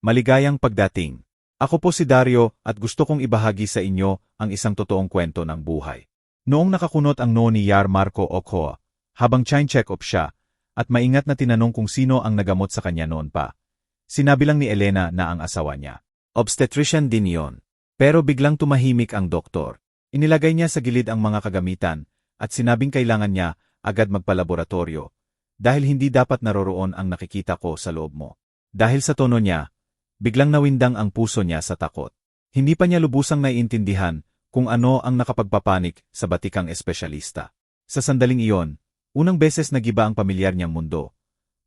Maligayang pagdating. Ako po si Dario at gusto kong ibahagi sa inyo ang isang totoong kwento ng buhay. Noong nakakunot ang noo ni Yar Marco Ochoa, habang check-up siya, at maingat na tinanong kung sino ang nagamot sa kanya noon pa. Sinabi lang ni Elena na ang asawa niya. Obstetrician din yon. Pero biglang tumahimik ang doktor. Inilagay niya sa gilid ang mga kagamitan at sinabing kailangan niya agad magpalaboratorio dahil hindi dapat naroroon ang nakikita ko sa loob mo. Dahil sa tono niya, biglang nawindang ang puso niya sa takot. Hindi pa niya lubusang naiintindihan kung ano ang nakapagpapanik sa batikang espesyalista. Sa sandaling iyon, unang beses nagiba ang pamilyar niyang mundo,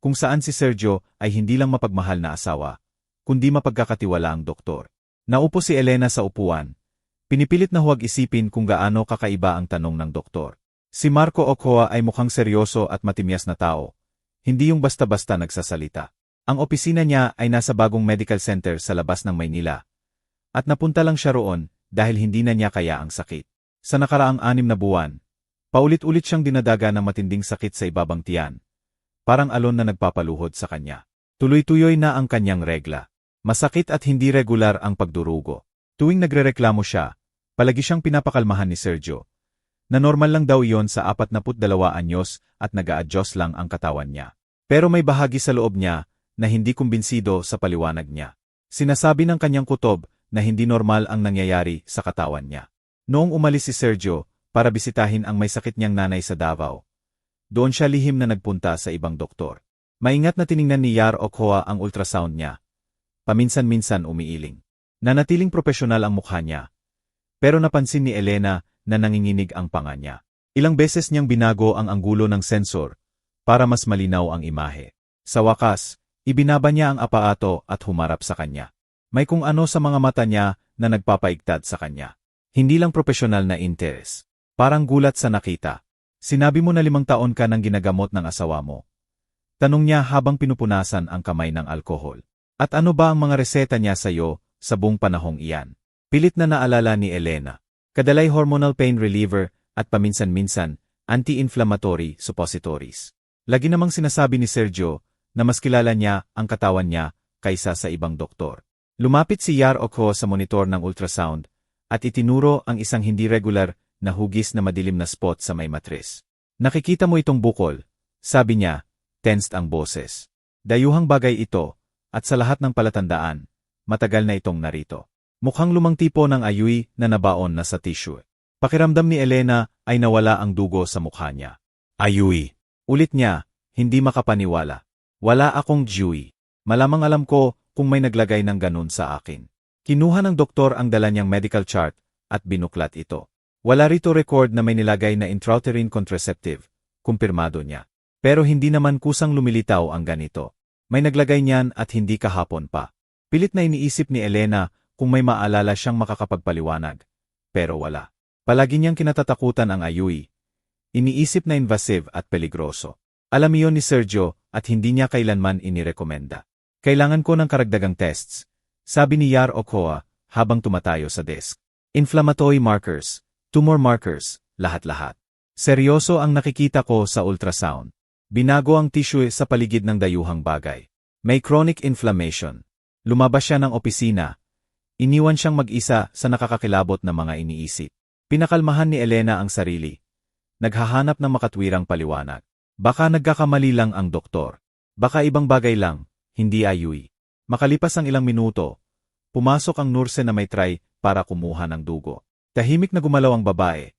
kung saan si Sergio ay hindi lang mapagmahal na asawa, kundi mapagkakatiwalaang doktor. Naupo si Elena sa upuan. Pinipilit na huwag isipin kung gaano kakaiba ang tanong ng doktor. Si Marco Ochoa ay mukhang seryoso at matimyas na tao, hindi yung basta-basta nagsasalita. Ang opisina niya ay nasa bagong medical center sa labas ng Maynila. At napunta lang siya roon dahil hindi na niya kaya ang sakit. Sa nakaraang 6 na buwan, paulit-ulit siyang dinadaga ng matinding sakit sa ibabang tiyan. Parang alon na nagpapaluhod sa kanya. Tuloy-tuloy na ang kanyang regla. Masakit at hindi regular ang pagdurugo. Tuwing nagrereklamo siya, palagi siyang pinapakalmahan ni Sergio. Na normal lang daw iyon sa 42 anyos at nag-a-adjust lang ang katawan niya. Pero may bahagi sa loob niya na hindi kumbinsido sa paliwanag niya. Sinasabi ng kanyang kutob na hindi normal ang nangyayari sa katawan niya. Noong umalis si Sergio para bisitahin ang may sakit niyang nanay sa Davao, doon siya lihim na nagpunta sa ibang doktor. Maingat na tiningnan ni Yar Ochoa ang ultrasound niya. Paminsan-minsan umiiling. Nanatiling propesyonal ang mukha niya. Pero napansin ni Elena na nanginginig ang panga niya. Ilang beses niyang binago ang anggulo ng sensor para mas malinaw ang imahe. Sa wakas, ibinaba niya ang aparato at humarap sa kanya. May kung ano sa mga mata niya na nagpapaigtad sa kanya. Hindi lang propesyonal na interes. Parang gulat sa nakita. Sinabi mo na 5 taon ka nang ginagamot ng asawa mo. Tanong niya habang pinupunasan ang kamay ng alkohol. At ano ba ang mga reseta niya sa iyo sa buong panahong iyan? Pilit na naalala ni Elena. Kadalay hormonal pain reliever at paminsan-minsan anti-inflammatory suppositories. Lagi namang sinasabi ni Sergio na mas kilala niya ang katawan niya kaysa sa ibang doktor. Lumapit si Yar Ochoa sa monitor ng ultrasound at itinuro ang isang hindi regular na hugis na madilim na spot sa may matres. Nakikita mo itong bukol, sabi niya, tensed ang boses. Dayuhang bagay ito, at sa lahat ng palatandaan, matagal na itong narito. Mukhang lumang tipo ng ayuy na nabaon na sa tissue. Pakiramdam ni Elena ay nawala ang dugo sa mukha niya. Ayuy. Ulit niya, hindi makapaniwala. Wala akong Dewey. Malamang alam ko kung may naglagay ng ganun sa akin. Kinuha ng doktor ang dala niyang medical chart at binuklat ito. Wala rito record na may nilagay na intrauterine contraceptive, kumpirmado niya. Pero hindi naman kusang lumilitaw ang ganito. May naglagay niyan at hindi kahapon pa. Pilit na iniisip ni Elena kung may maalala siyang makakapagpaliwanag. Pero wala. Palagi niyang kinatatakutan ang ayuy. Iniisip na invasive at peligroso. Alam iyon ni Sergio at hindi niya kailanman inirekomenda. Kailangan ko ng karagdagang tests, sabi ni Yar Ochoa habang tumatayo sa desk. Inflammatory markers, tumor markers, lahat-lahat. Seryoso ang nakikita ko sa ultrasound. Binago ang tissue sa paligid ng dayuhang bagay. May chronic inflammation. Lumabas siya ng opisina. Iniwan siyang mag-isa sa nakakakilabot na mga iniisip. Pinakalmahan ni Elena ang sarili. Naghahanap ng makatwirang paliwanag. Baka nagkakamali lang ang doktor. Baka ibang bagay lang, hindi ayuy. Makalipas ang ilang minuto, pumasok ang nurse na may tray para kumuha ng dugo. Tahimik na gumalaw ang babae.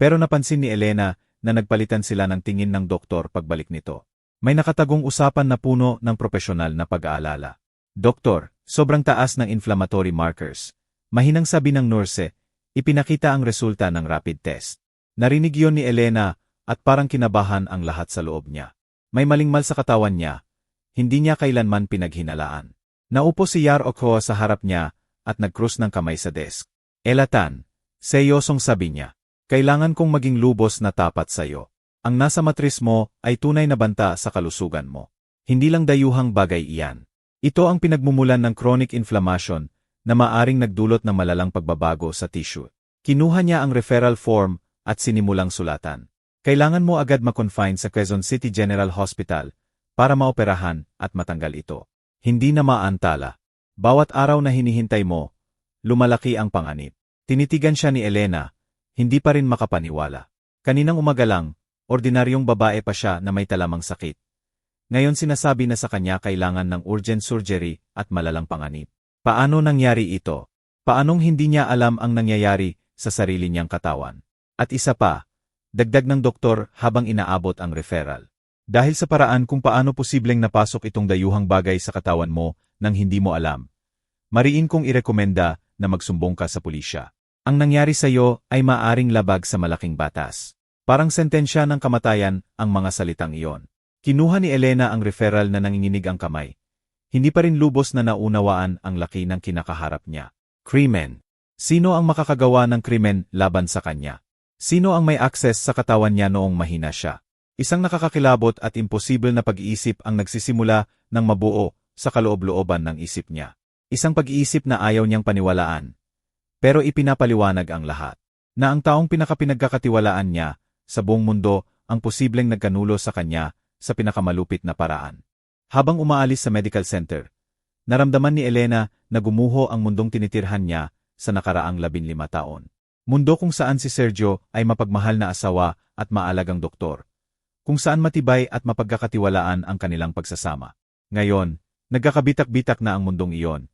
Pero napansin ni Elena na nagpalitan sila ng tingin ng doktor pagbalik nito. May nakatagong usapan na puno ng propesyonal na pag-aalala. Doktor, sobrang taas ng inflammatory markers. Mahinang sabi ng nurse, ipinakita ang resulta ng rapid test. Narinig yon ni Elena at parang kinabahan ang lahat sa loob niya. May malingmal sa katawan niya. Hindi niya kailanman pinaghinalaan. Naupo si Yar Ochoa sa harap niya at nag-cross ng kamay sa desk. Elatan, seryosong sabi niya. Kailangan kong maging lubos na tapat sa iyo. Ang nasa matris mo ay tunay na banta sa kalusugan mo. Hindi lang dayuhang bagay iyan. Ito ang pinagmumulan ng chronic inflammation na maaring nagdulot ng malalang pagbabago sa tissue. Kinuha niya ang referral form at sinimulang sulatan. Kailangan mo agad ma-confine sa Quezon City General Hospital para maoperahan at matanggal ito. Hindi na maantala. Bawat araw na hinihintay mo, lumalaki ang panganib. Tinitigan siya ni Elena, hindi pa rin makapaniwala. Kaninang umaga lang, ordinaryong babae pa siya na may talamang sakit. Ngayon sinasabi na sa kanya kailangan ng urgent surgery at malalang panganib. Paano nangyari ito? Paanong hindi niya alam ang nangyayari sa sarili niyang katawan? At isa pa, dagdag ng doktor habang inaabot ang referral. Dahil sa paraan kung paano posibleng napasok itong dayuhang bagay sa katawan mo nang hindi mo alam, mariin kong irekomenda na magsumbong ka sa pulisya. Ang nangyari sa iyo ay maaring labag sa malaking batas. Parang sentensya ng kamatayan ang mga salitang iyon. Kinuha ni Elena ang referral na nanginginig ang kamay. Hindi pa rin lubos na naunawaan ang laki ng kinakaharap niya. Krimen. Sino ang makakagawa ng krimen laban sa kanya? Sino ang may access sa katawan niya noong mahina siya? Isang nakakakilabot at imposible na pag-iisip ang nagsisimula ng mabuo sa kaloob-looban ng isip niya. Isang pag-iisip na ayaw niyang paniwalaan. Pero ipinapaliwanag ang lahat. Na ang taong pinakapinagkakatiwalaan niya sa buong mundo ang posibleng nagkanulo sa kanya sa pinakamalupit na paraan. Habang umaalis sa medical center, naramdaman ni Elena na gumuho ang mundong tinitirhan niya sa nakaraang 15 taon. Mundo kung saan si Sergio ay mapagmahal na asawa at maalagang doktor. Kung saan matibay at mapagkakatiwalaan ang kanilang pagsasama. Ngayon, nagkakabitak-bitak na ang mundong iyon.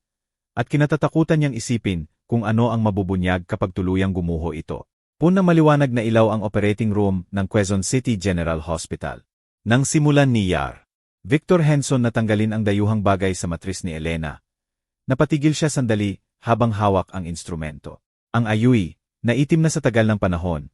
At kinatatakutan niyang isipin kung ano ang mabubunyag kapag tuluyang gumuho ito. Punang maliwanag na ilaw ang operating room ng Quezon City General Hospital. Nang simulan ni Yar, Victor Henson natanggalin ang dayuhang bagay sa matris ni Elena. Napatigil siya sandali habang hawak ang instrumento. Ang ayuy, na itim na sa tagal ng panahon,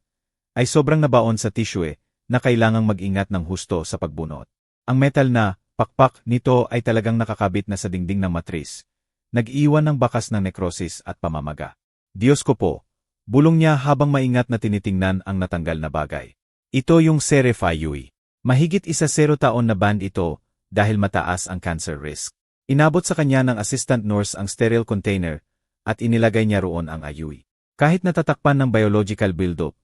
ay sobrang nabaon sa tissue na kailangang mag-ingat ng husto sa pagbunot. Ang metal na pakpak nito ay talagang nakakabit na sa dingding ng matris. Nag-iwan ng bakas ng necrosis at pamamaga. Diyos ko po, bulong niya habang maingat na tinitingnan ang natanggal na bagay. Ito yung Seref Ayuy. Mahigit 10 taon na band ito dahil mataas ang cancer risk. Inabot sa kanya ng assistant nurse ang sterile container at inilagay niya roon ang ayuy. Kahit natatakpan ng biological buildup,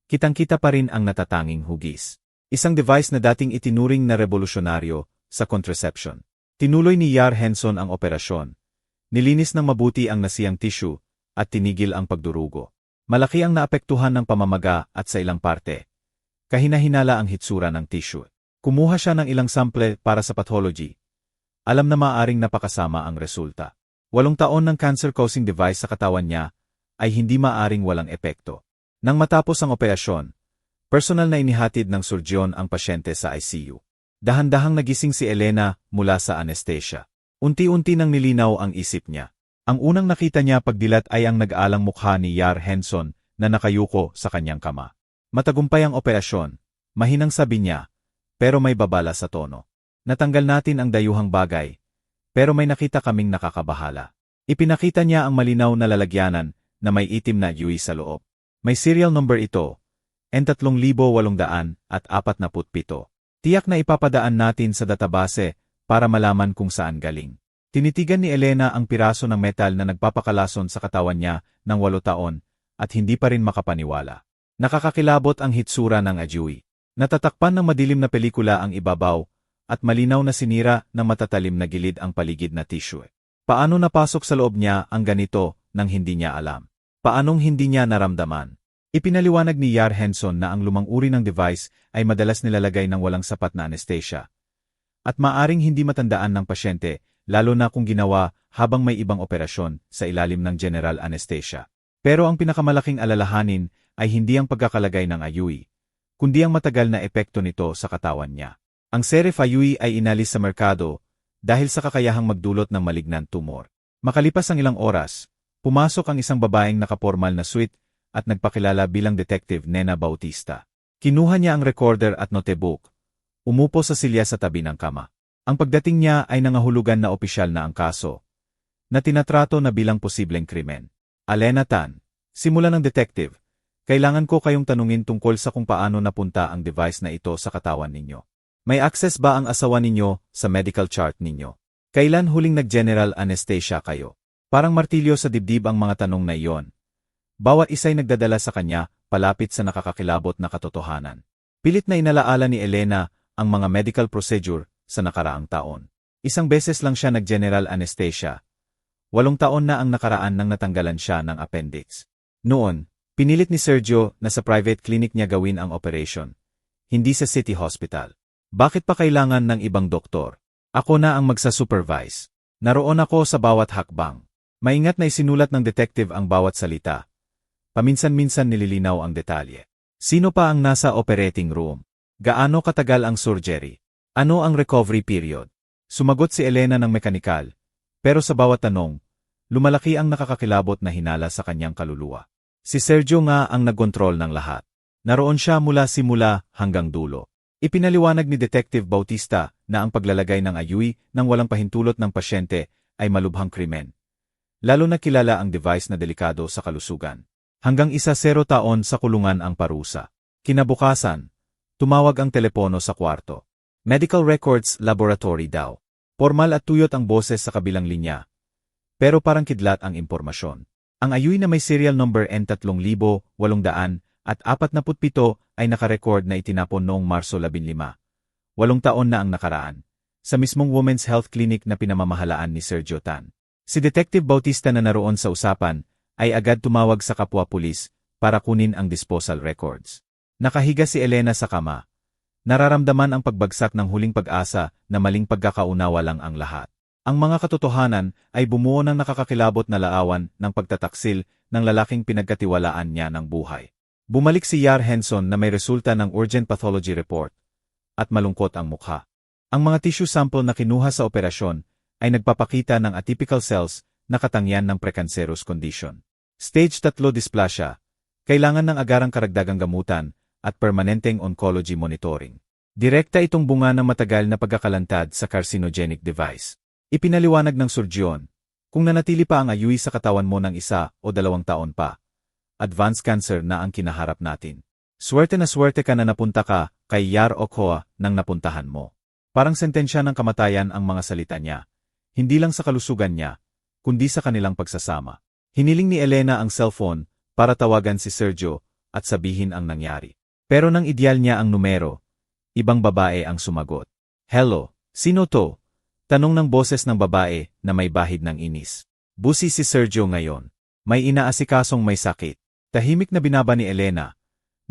kitang-kita pa rin ang natatanging hugis. Isang device na dating itinuring na revolusyonaryo sa contraception. Tinuloy ni Yar Henson ang operasyon. Nilinis ng mabuti ang nasiyang tissue at tinigil ang pagdurugo. Malaki ang naapektuhan ng pamamaga at sa ilang parte. Kahina-hinala ang hitsura ng tissue. Kumuha siya ng ilang sample para sa pathology. Alam na maaring napakasama ang resulta. 8 taon ng cancer-causing device sa katawan niya ay hindi maaring walang epekto. Nang matapos ang operasyon, personal na inihatid ng surgeon ang pasyente sa ICU. Dahan-dahang nagising si Elena mula sa anesthesia. Unti-unti nang nilinaw ang isip niya. Ang unang nakita niya pagdilat ay ang nag-aalang mukha ni Yar Henson na nakayuko sa kanyang kama. Matagumpay ang operasyon, mahinang sabi niya, pero may babala sa tono. Natanggal natin ang dayuhang bagay, pero may nakita kaming nakakabahala. Ipinakita niya ang malinaw na lalagyanan na may itim na UI sa loob. May serial number ito, N3847. Tiyak na ipapadaan natin sa database para malaman kung saan galing. Tinitigan ni Elena ang piraso ng metal na nagpapakalason sa katawan niya ng 8 taon at hindi pa rin makapaniwala. Nakakakilabot ang hitsura ng ayuy. Natatakpan ng madilim na pelikula ang ibabaw at malinaw na sinira ng matatalim na gilid ang paligid na tissue. Paano napasok sa loob niya ang ganito nang hindi niya alam? Paanong hindi niya naramdaman? Ipinaliwanag ni Yar Henson na ang lumang uri ng device ay madalas nilalagay ng walang sapat na anesthesia. At maaring hindi matandaan ng pasyente, lalo na kung ginawa habang may ibang operasyon sa ilalim ng general anesthesia. Pero ang pinakamalaking alalahanin ay hindi ang pagkakalagay ng ayuy, kundi ang matagal na epekto nito sa katawan niya. Ang Seref Ayuy ay inalis sa merkado dahil sa kakayahang magdulot ng malignant tumor. Makalipas ang ilang oras, pumasok ang isang babaeng nakapormal na suit at nagpakilala bilang Detective Nena Bautista. Kinuha niya ang recorder at notebook. Umupo sa silya sa tabi ng kama. Ang pagdating niya ay nangahulugan na opisyal na ang kaso, na tinatrato na bilang posibleng krimen. Elena Tan, simula ng detective, kailangan ko kayong tanungin tungkol sa kung paano napunta ang device na ito sa katawan ninyo. May access ba ang asawa ninyo sa medical chart ninyo? Kailan huling nag-general anesthesia kayo? Parang martilyo sa dibdib ang mga tanong na iyon. Bawat isa'y nagdadala sa kanya palapit sa nakakakilabot na katotohanan. Pilit na inalaala ni Elena ang mga medical procedure sa nakaraang taon. Isang beses lang siya nag-general anesthesia. 8 taon na ang nakaraan nang natanggalan siya ng appendix. Noon, pinilit ni Sergio na sa private clinic niya gawin ang operation, hindi sa city hospital. Bakit pa kailangan ng ibang doktor? Ako na ang magsa-supervise. Naroon ako sa bawat hakbang. Maingat na isinulat ng detective ang bawat salita. Paminsan-minsan nililinaw ang detalye. Sino pa ang nasa operating room? Gaano katagal ang surgery? Ano ang recovery period? Sumagot si Elena ng mekanikal, pero sa bawat tanong, lumalaki ang nakakakilabot na hinala sa kanyang kaluluwa. Si Sergio nga ang nagkontrol ng lahat. Naroon siya mula simula hanggang dulo. Ipinaliwanag ni Detective Bautista na ang paglalagay ng ayuy nang walang pahintulot ng pasyente ay malubhang krimen. Lalo na kilala ang device na delikado sa kalusugan. Hanggang 0 taon sa kulungan ang parusa. Kinabukasan, tumawag ang telepono sa kwarto. Medical Records Laboratory daw. Formal at tuyot ang boses sa kabilang linya. Pero parang kidlat ang impormasyon. Ang ayuy na may serial number N3800 at 47 ay nakarecord na itinapon noong Marso 15. 8 taon na ang nakaraan. Sa mismong Women's Health Clinic na pinamamahalaan ni Sergio Tan. Si Detective Bautista na naroon sa usapan ay agad tumawag sa kapwa pulis para kunin ang disposal records. Nakahiga si Elena sa kama. Nararamdaman ang pagbagsak ng huling pag-asa na maling pagkakaunawa lang ang lahat. Ang mga katotohanan ay bumuo ng nakakakilabot na laawan ng pagtataksil ng lalaking pinagkatiwalaan niya ng buhay. Bumalik si Yar Henson na may resulta ng urgent pathology report at malungkot ang mukha. Ang mga tissue sample na kinuha sa operasyon ay nagpapakita ng atypical cells na katangian ng precancerous condition. Stage 3 dysplasia, kailangan ng agarang karagdagang gamutan at permanenteng oncology monitoring. Direkta itong bunga ng matagal na pagkakalantad sa carcinogenic device. Ipinaliwanag ng surgeon, kung nanatili pa ang ayuy sa katawan mo ng 1 o 2 taon pa, advanced cancer na ang kinaharap natin. Swerte na swerte ka na napunta ka kay Yar Ochoa nang napuntahan mo. Parang sentensya ng kamatayan ang mga salita niya. Hindi lang sa kalusugan niya, kundi sa kanilang pagsasama. Hiniling ni Elena ang cellphone para tawagan si Sergio at sabihin ang nangyari. Pero nang ideal niya ang numero, ibang babae ang sumagot. Hello, sino to? Tanong ng boses ng babae na may bahid ng inis. Busi si Sergio ngayon. May inaasikasong may sakit. Tahimik na binaba ni Elena.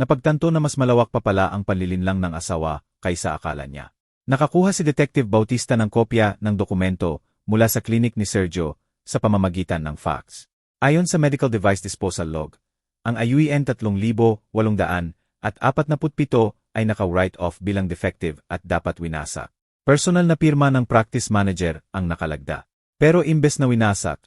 Napagtanto na mas malawak pa pala ang panlilinlang ng asawa kaysa akala niya. Nakakuha si Detective Bautista ng kopya ng dokumento mula sa klinik ni Sergio sa pamamagitan ng fax. Ayon sa Medical Device Disposal Log, ang ayuy N3800 at 47 ay naka-write off bilang defective at dapat winasak. Personal na pirma ng practice manager ang nakalagda. Pero imbes na winasak,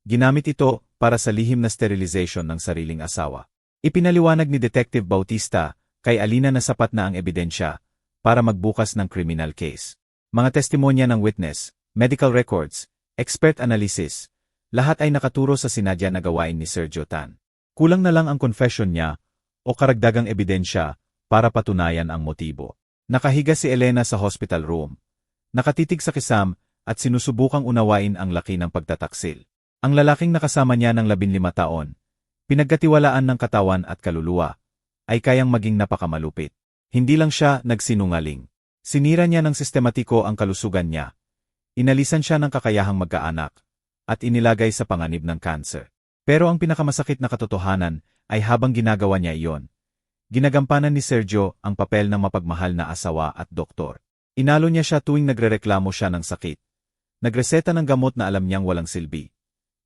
ginamit ito para sa lihim na sterilization ng sariling asawa. Ipinaliwanag ni Detective Bautista kay Alina na sapat na ang ebidensya para magbukas ng criminal case. Mga testimonya ng witness, medical records, expert analysis, lahat ay nakaturo sa sinadya na gawain ni Sergio Tan. Kulang na lang ang confession niya o karagdagang ebidensya para patunayan ang motibo. Nakahiga si Elena sa hospital room. Nakatitig sa kisam at sinusubukang unawain ang laki ng pagtataksil. Ang lalaking nakasama niya ng 15 taon, pinagkatiwalaan ng katawan at kaluluwa, ay kayang maging napakamalupit. Hindi lang siya nagsinungaling. Sinira niya ng sistematiko ang kalusugan niya. Inalisan siya ng kakayahang magkaanak at inilagay sa panganib ng cancer. Pero ang pinakamasakit na katotohanan ay habang ginagawa niya iyon, ginagampanan ni Sergio ang papel ng mapagmahal na asawa at doktor. Inalo niya siya tuwing nagrereklamo siya ng sakit. Nagreseta ng gamot na alam niyang walang silbi.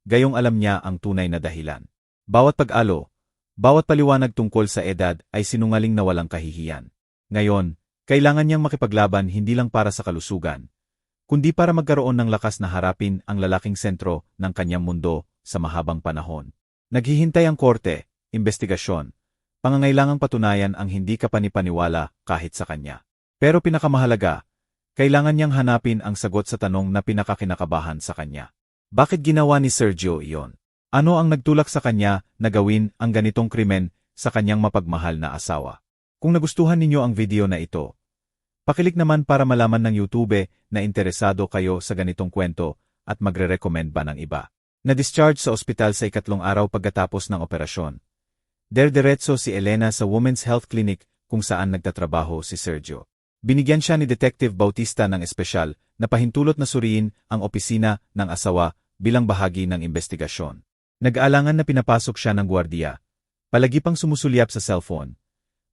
Gayong alam niya ang tunay na dahilan. Bawat pag-alo, bawat paliwanag tungkol sa edad ay sinungaling na walang kahihiyan. Ngayon, kailangan niyang makipaglaban hindi lang para sa kalusugan, kundi para magkaroon ng lakas na harapin ang lalaking sentro ng kanyang mundo sa mahabang panahon. Naghihintay ang korte, investigasyon, pangangailangang patunayan ang hindi kapanipaniwala kahit sa kanya. Pero pinakamahalaga, kailangan niyang hanapin ang sagot sa tanong na pinakakinakabahan sa kanya. Bakit ginawa ni Sergio iyon? Ano ang nagtulak sa kanya na gawin ang ganitong krimen sa kanyang mapagmahal na asawa? Kung nagustuhan ninyo ang video na ito, pakilik naman para malaman ng YouTube na interesado kayo sa ganitong kwento at magre-recommend ba ng iba. Na-discharge sa ospital sa 2nd araw pagkatapos ng operasyon. Derdiretso si Elena sa Women's Health Clinic kung saan nagtatrabaho si Sergio. Binigyan siya ni Detective Bautista ng espesyal na pahintulot na suriin ang opisina ng asawa bilang bahagi ng investigasyon. Nag-aalangan na pinapasok siya ng gwardiya. Palagi pang sumusulyap sa cellphone.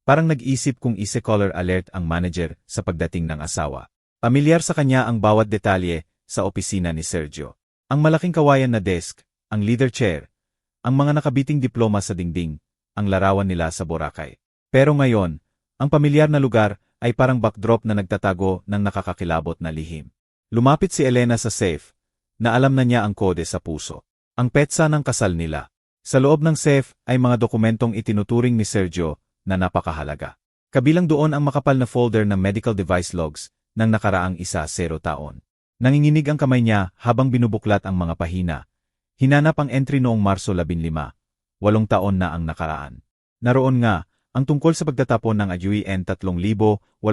Parang nag-isip kung ise-caller alert ang manager sa pagdating ng asawa. Pamilyar sa kanya ang bawat detalye sa opisina ni Sergio. Ang malaking kawayan na desk, ang leather chair, ang mga nakabiting diploma sa dingding, ang larawan nila sa Boracay. Pero ngayon, ang pamilyar na lugar ay parang backdrop na nagtatago ng nakakakilabot na lihim. Lumapit si Elena sa safe, na alam na niya ang kode sa puso. Ang petsa ng kasal nila. Sa loob ng safe ay mga dokumentong itinuturing ni Sergio na napakahalaga. Kabilang doon ang makapal na folder ng medical device logs ng nakaraang 10 taon. Nanginginig ang kamay niya habang binubuklat ang mga pahina. Hinanap ang entry noong Marso 15, 8 taon na ang nakaraan. Naroon nga, ang tungkol sa pagtatapon ng AUEN 3,847,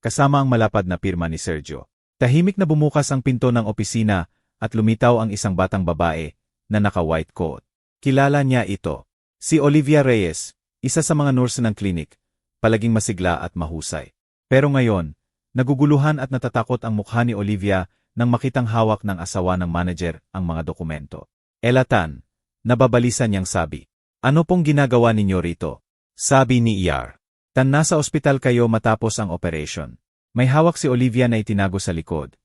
kasama ang malapad na pirma ni Sergio. Tahimik na bumukas ang pinto ng opisina at lumitaw ang isang batang babae na naka-white coat. Kilala niya ito. Si Olivia Reyes, isa sa mga nurse ng klinik, palaging masigla at mahusay. Pero ngayon, naguguluhan at natatakot ang mukha ni Olivia nang makitang hawak ng asawa ng manager ang mga dokumento. Elatan, nababalisan niyang sabi. Ano pong ginagawa ninyo rito? Sabi ni Iyar. Tan nasa ospital kayo matapos ang operation. May hawak si Olivia na itinago sa likod.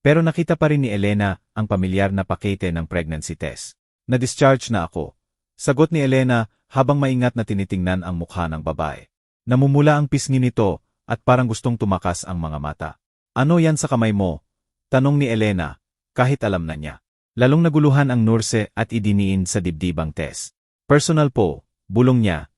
Pero nakita pa rin ni Elena ang pamilyar na pakete ng pregnancy test. Na-discharge na ako. Sagot ni Elena habang maingat na tinitingnan ang mukha ng babae. Namumula ang pisngi nito at parang gustong tumakas ang mga mata. Ano yan sa kamay mo? Tanong ni Elena, kahit alam na niya. Lalong naguluhan ang nurse at idiniin sa dibdibang test. Personal po, bulong niya.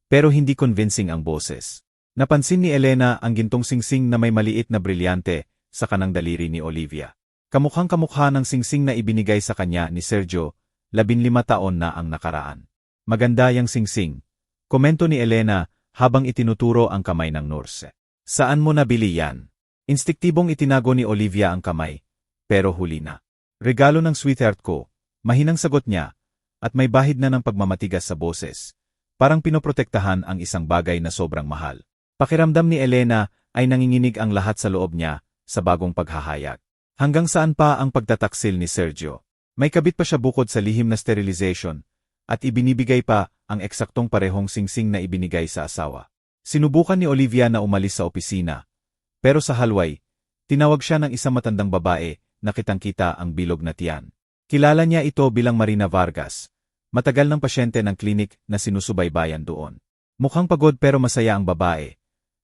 Pero hindi convincing ang boses. Napansin ni Elena ang gintong singsing na may maliit na brilyante sa kanang daliri ni Olivia. Kamukhang-kamukha ng singsing na ibinigay sa kanya ni Sergio, 15 taon na ang nakaraan. Maganda yang singsing. Komento ni Elena habang itinuturo ang kamay ng nurse. Saan mo nabili yan? Instiktibong itinago ni Olivia ang kamay, pero huli na. Regalo ng sweetheart ko, mahinang sagot niya, at may bahid na ng pagmamatigas sa boses. Parang pinoprotektahan ang isang bagay na sobrang mahal. Pakiramdam ni Elena ay nanginginig ang lahat sa loob niya sa bagong paghahayag. Hanggang saan pa ang pagtataksil ni Sergio? May kabit pa siya bukod sa lihim na sterilization, at ibinibigay pa ang eksaktong parehong singsing na ibinigay sa asawa. Sinubukan ni Olivia na umalis sa opisina, pero sa halway, tinawag siya ng isang matandang babae na kitang-kita ang bilog na tiyan. Kilala niya ito bilang Marina Vargas, matagal ng pasyente ng klinik na sinusubaybayan doon. Mukhang pagod pero masaya ang babae.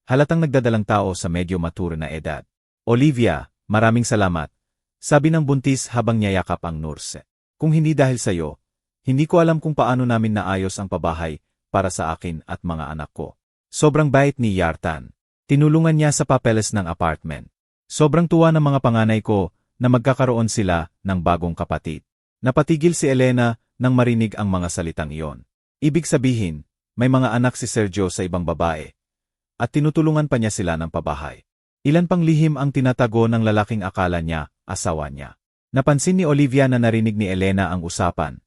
Halatang nagdadalang tao sa medyo mature na edad. Olivia, maraming salamat, sabi ng buntis habang niyayakap ang nurse. Kung hindi dahil sa'yo, hindi ko alam kung paano namin naayos ang pabahay para sa akin at mga anak ko. Sobrang bait ni Yartan. Tinulungan niya sa papeles ng apartment. Sobrang tuwa ng mga panganay ko na magkakaroon sila ng bagong kapatid. Napatigil si Elena nang marinig ang mga salitang iyon. Ibig sabihin, may mga anak si Sergio sa ibang babae. At tinutulungan pa niya sila ng pabahay. Ilan pang lihim ang tinatago ng lalaking akala niya, asawa niya. Napansin ni Olivia na narinig ni Elena ang usapan.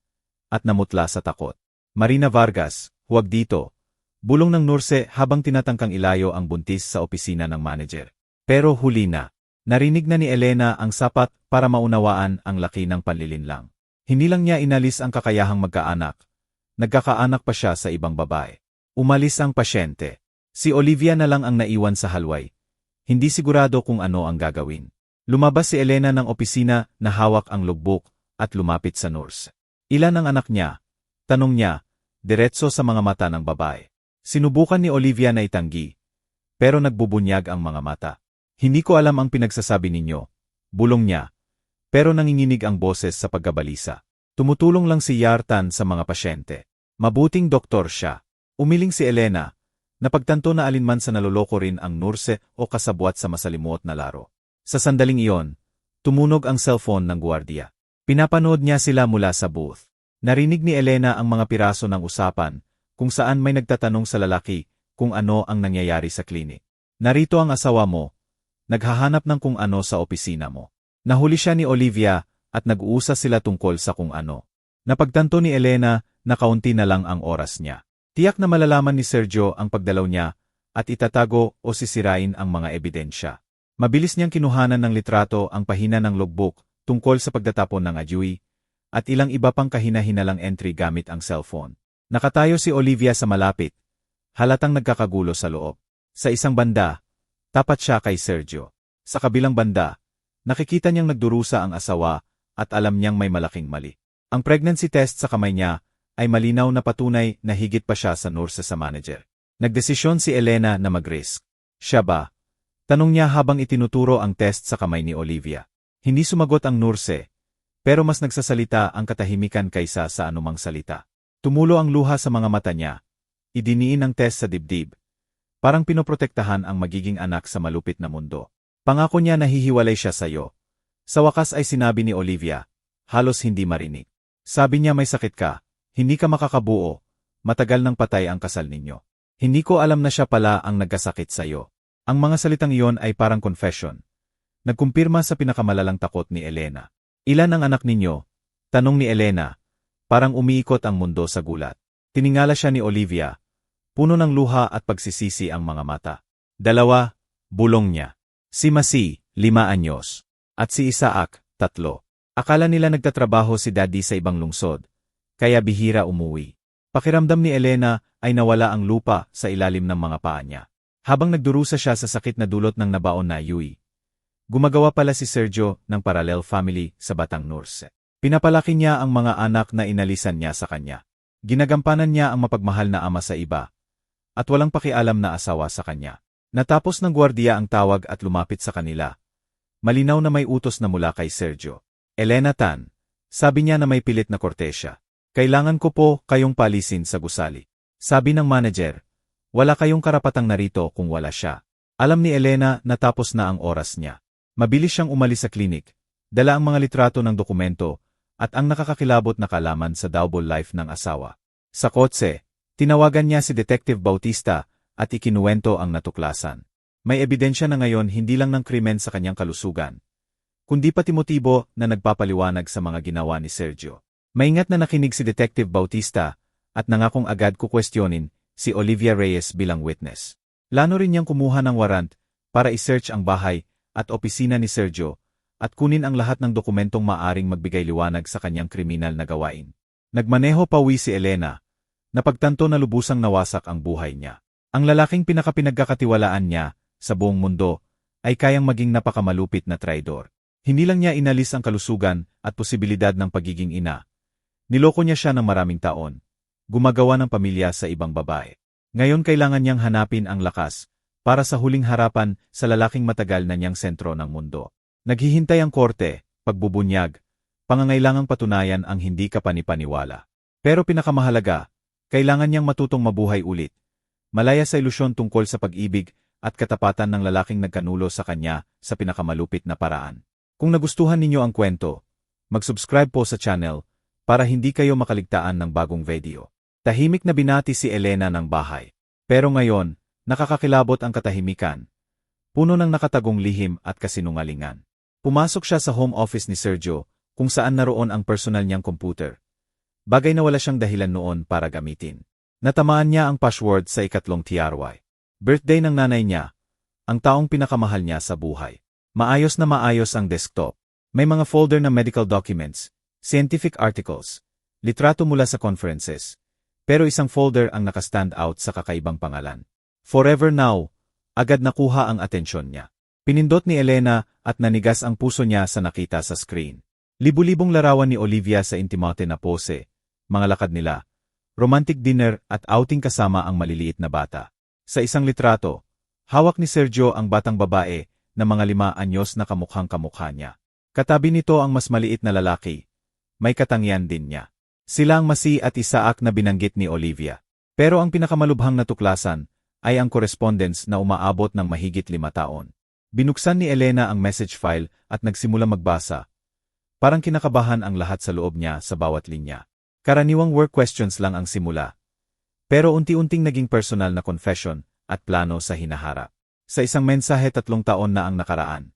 At namutla sa takot. Marina Vargas, huwag dito. Bulong ng nurse habang tinatangkang ilayo ang buntis sa opisina ng manager. Pero huli na. Narinig na ni Elena ang sapat para maunawaan ang laki ng panlilinlang. Hindi lang niya inalis ang kakayahang magkaanak. Nagkakaanak pa siya sa ibang babae. Umalis ang pasyente. Si Olivia na lang ang naiwan sa halway. Hindi sigurado kung ano ang gagawin. Lumabas si Elena ng opisina na hawak ang logbook at lumapit sa nurse. Ilan ang anak niya? Tanong niya, diretso sa mga mata ng babae. Sinubukan ni Olivia na itanggi, pero nagbubunyag ang mga mata. Hindi ko alam ang pinagsasabi ninyo, bulong niya, pero nanginginig ang boses sa pagkabalisa. Tumutulong lang si Yartan sa mga pasyente. Mabuting doktor siya. Umiling si Elena, napagtanto na alinman sa naloloko rin ang nurse o kasabwat sa masalimuot na laro. Sa sandaling iyon, tumunog ang cellphone ng gwardiya. Pinapanood niya sila mula sa booth. Narinig ni Elena ang mga piraso ng usapan, kung saan may nagtatanong sa lalaki kung ano ang nangyayari sa klinik. Narito ang asawa mo, naghahanap ng kung ano sa opisina mo. Nahuli siya ni Olivia at nag-uusas sila tungkol sa kung ano. Napagtanto ni Elena na kaunti na lang ang oras niya. Tiyak na malalaman ni Sergio ang pagdalaw niya at itatago o sisirain ang mga ebidensya. Mabilis niyang kinuhanan ng litrato ang pahina ng logbook tungkol sa pagtatapon ng ajui, at ilang iba pang kahina-hinalang entry gamit ang cellphone. Nakatayo si Olivia sa malapit, halatang nagkakagulo sa loob. Sa isang banda, tapat siya kay Sergio. Sa kabilang banda, nakikita niyang nagdurusa ang asawa at alam niyang may malaking mali. Ang pregnancy test sa kamay niya ay malinaw na patunay na higit pa siya sa nurse sa manager. Nagdesisyon si Elena na mag-risk. Siya ba? Tanong niya habang itinuturo ang test sa kamay ni Olivia. Hindi sumagot ang nurse, pero mas nagsasalita ang katahimikan kaysa sa anumang salita. Tumulo ang luha sa mga mata niya. Idiniin ang test sa dibdib. Parang pinoprotektahan ang magiging anak sa malupit na mundo. Pangako niya na hihiwalay siya sa'yo. Sa wakas ay sinabi ni Olivia, halos hindi marinig. Sabi niya may sakit ka, hindi ka makakabuo, matagal nang patay ang kasal ninyo. Hindi ko alam na siya pala ang nagkasakit sa'yo. Ang mga salitang iyon ay parang confession. Nagkumpirma sa pinakamalalang takot ni Elena. Ilan ang anak ninyo? Tanong ni Elena. Parang umiikot ang mundo sa gulat. Tiningala siya ni Olivia. Puno ng luha at pagsisisi ang mga mata. 2, bulong niya. Si Masi, 5 anyos. At si Isaac, 3. Akala nila nagtatrabaho si Daddy sa ibang lungsod, kaya bihira umuwi. Pakiramdam ni Elena ay nawala ang lupa sa ilalim ng mga paa niya. Habang nagdurusa siya sa sakit na dulot ng nabaon na Yui. Gumagawa pala si Sergio ng parallel family sa batang nurse. Pinapalaki niya ang mga anak na inalisan niya sa kanya. Ginagampanan niya ang mapagmahal na ama sa iba, at walang pakialam na asawa sa kanya. Natapos ng gwardiya ang tawag at lumapit sa kanila. Malinaw na may utos na mula kay Sergio. Elena Tan, sabi niya na may pilit na kortesya. Kailangan ko po kayong palisin sa gusali. Sabi ng manager, wala kayong karapatang narito kung wala siya. Alam ni Elena na tapos na ang oras niya. Mabilis siyang umalis sa klinik, dala ang mga litrato ng dokumento, at ang nakakakilabot na kalaman sa double life ng asawa. Sa kotse, tinawagan niya si Detective Bautista at ikinuwento ang natuklasan. May ebidensya na ngayon hindi lang ng krimen sa kanyang kalusugan, kundi pati motibo na nagpapaliwanag sa mga ginawa ni Sergio. Maingat na nakinig si Detective Bautista at nangakong agad kukwestiyonin si Olivia Reyes bilang witness. Plano rin niyang kumuha ng warrant para i-search ang bahay at opisina ni Sergio at kunin ang lahat ng dokumentong maaring magbigay liwanag sa kanyang kriminal na gawain. Nagmaneho pauwi si Elena, napagtanto na lubusang nawasak ang buhay niya. Ang lalaking pinakapinagkakatiwalaan niya sa buong mundo ay kayang maging napakamalupit na traidor. Hindi lang niya inalis ang kalusugan at posibilidad ng pagiging ina. Niloko niya siya ng maraming taon, gumagawa ng pamilya sa ibang babae. Ngayon kailangan niyang hanapin ang lakas para sa huling harapan sa lalaking matagal na niyang sentro ng mundo. Naghihintay ang korte, pagbubunyag, pangangailangang patunayan ang hindi kapanipaniwala. Pero pinakamahalaga, kailangan niyang matutong mabuhay ulit, malaya sa ilusyon tungkol sa pag-ibig at katapatan ng lalaking nagkanulo sa kanya sa pinakamalupit na paraan. Kung nagustuhan ninyo ang kwento, mag-subscribe po sa channel para hindi kayo makaligtaan ng bagong video. Tahimik na binati si Elena ng bahay. Pero ngayon, nakakakilabot ang katahimikan, puno ng nakatagong lihim at kasinungalingan. Pumasok siya sa home office ni Sergio, kung saan naroon ang personal niyang computer. Bagay na wala siyang dahilan noon para gamitin. Natamaan niya ang password sa ikatlong TRY. Birthday ng nanay niya, ang taong pinakamahal niya sa buhay. Maayos na maayos ang desktop. May mga folder na medical documents, scientific articles, litrato mula sa conferences. Pero isang folder ang nakastand out sa kakaibang pangalan. Forever Now, agad nakuha ang atensyon niya. Pinindot ni Elena at nanigas ang puso niya sa nakita sa screen. Libu-libong larawan ni Olivia sa intimate na pose, mga lakad nila, romantic dinner at outing kasama ang maliliit na bata. Sa isang litrato, hawak ni Sergio ang batang babae na mga 5 anyos na kamukhang kamukha niya. Katabi nito ang mas maliit na lalaki. May katangian din niya. Sila ang Masi at Isaac na binanggit ni Olivia. Pero ang pinakamalubhang natuklasan ay ang correspondence na umaabot ng mahigit 5 taon. Binuksan ni Elena ang message file at nagsimula magbasa. Parang kinakabahan ang lahat sa loob niya sa bawat linya. Karaniwang work questions lang ang simula. Pero unti-unting naging personal na confession at plano sa hinaharap. Sa isang mensahe 3 taon na ang nakaraan.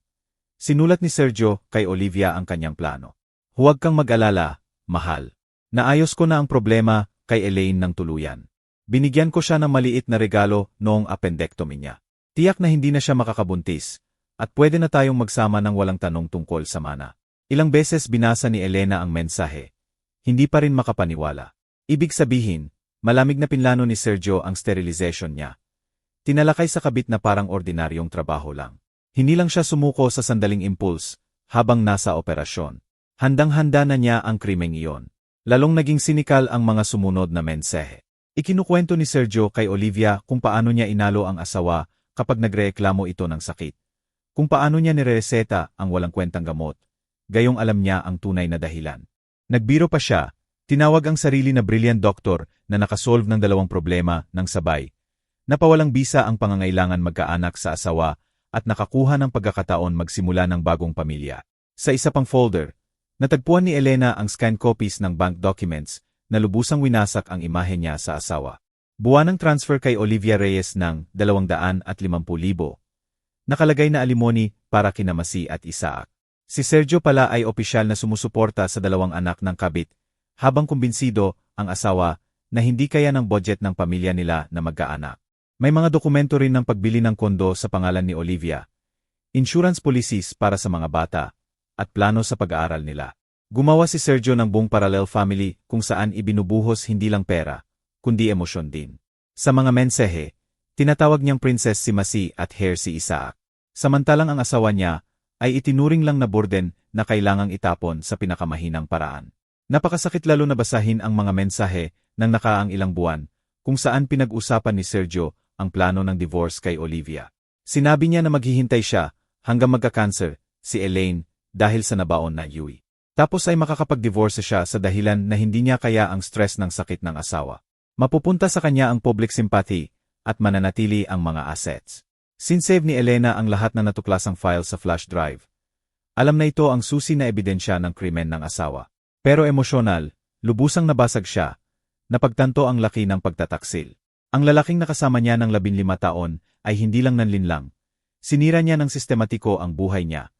Sinulat ni Sergio kay Olivia ang kanyang plano. Huwag kang mag-alala, mahal. Naayos ko na ang problema kay Elaine ng tuluyan. Binigyan ko siya ng maliit na regalo noong appendectomy niya. Tiyak na hindi na siya makakabuntis, at pwede na tayong magsama ng walang tanong tungkol sa mana. Ilang beses binasa ni Elena ang mensahe. Hindi pa rin makapaniwala. Ibig sabihin, malamig na pinlano ni Sergio ang sterilization niya. Tinalakay sa kabit na parang ordinaryong trabaho lang. Hindi lang siya sumuko sa sandaling impulse habang nasa operasyon. Handang-handa na niya ang krimeng iyon. Lalong naging sinikal ang mga sumunod na mensahe. Ikinukwento ni Sergio kay Olivia kung paano niya inalo ang asawa kapag nagrereklamo ito ng sakit. Kung paano niya nirereseta ang walang kwentang gamot. Gayong alam niya ang tunay na dahilan. Nagbiro pa siya, tinawag ang sarili na brilliant doctor na nakasolve ng 2 problema ng sabay. Napawalang bisa ang pangangailangan magkaanak sa asawa at nakakuha ng pagkakataon magsimula ng bagong pamilya. Sa isa pang folder, natagpuan ni Elena ang scanned copies ng bank documents na lubusang winasak ang imahe niya sa asawa. Buwanang transfer kay Olivia Reyes ng 250,000. Nakalagay na alimony para kina Masi at Isaac. Si Sergio pala ay opisyal na sumusuporta sa 2 anak ng kabit, habang kumbinsido ang asawa na hindi kaya ng budget ng pamilya nila na magkaanak. May mga dokumento rin ng pagbili ng kondo sa pangalan ni Olivia, insurance policies para sa mga bata, at plano sa pag-aaral nila. Gumawa si Sergio ng buong parallel family kung saan ibinubuhos hindi lang pera, kundi emosyon din. Sa mga mensahe, tinatawag niyang princess si Masi at heir si Isaac. Samantalang ang asawa niya ay itinuring lang na burden na kailangang itapon sa pinakamahinang paraan. Napakasakit lalo na basahin ang mga mensahe ng nakaraang ilang buwan kung saan pinag-usapan ni Sergio ang plano ng divorce kay Olivia. Sinabi niya na maghihintay siya hanggang magka-cancer si Elaine dahil sa nabaon na Yui. Tapos ay makakapag-divorce siya sa dahilan na hindi niya kaya ang stress ng sakit ng asawa. Mapupunta sa kanya ang public sympathy at mananatili ang mga assets. Sinsave ni Elena ang lahat na natuklasang file sa flash drive. Alam na ito ang susi na ebidensya ng krimen ng asawa. Pero emosyonal, lubusang nabasag siya. Napagtanto ang laki ng pagtataksil. Ang lalaking nakasama niya ng 15 taon ay hindi lang nanlinlang. Sinira niya ng sistematiko ang buhay niya.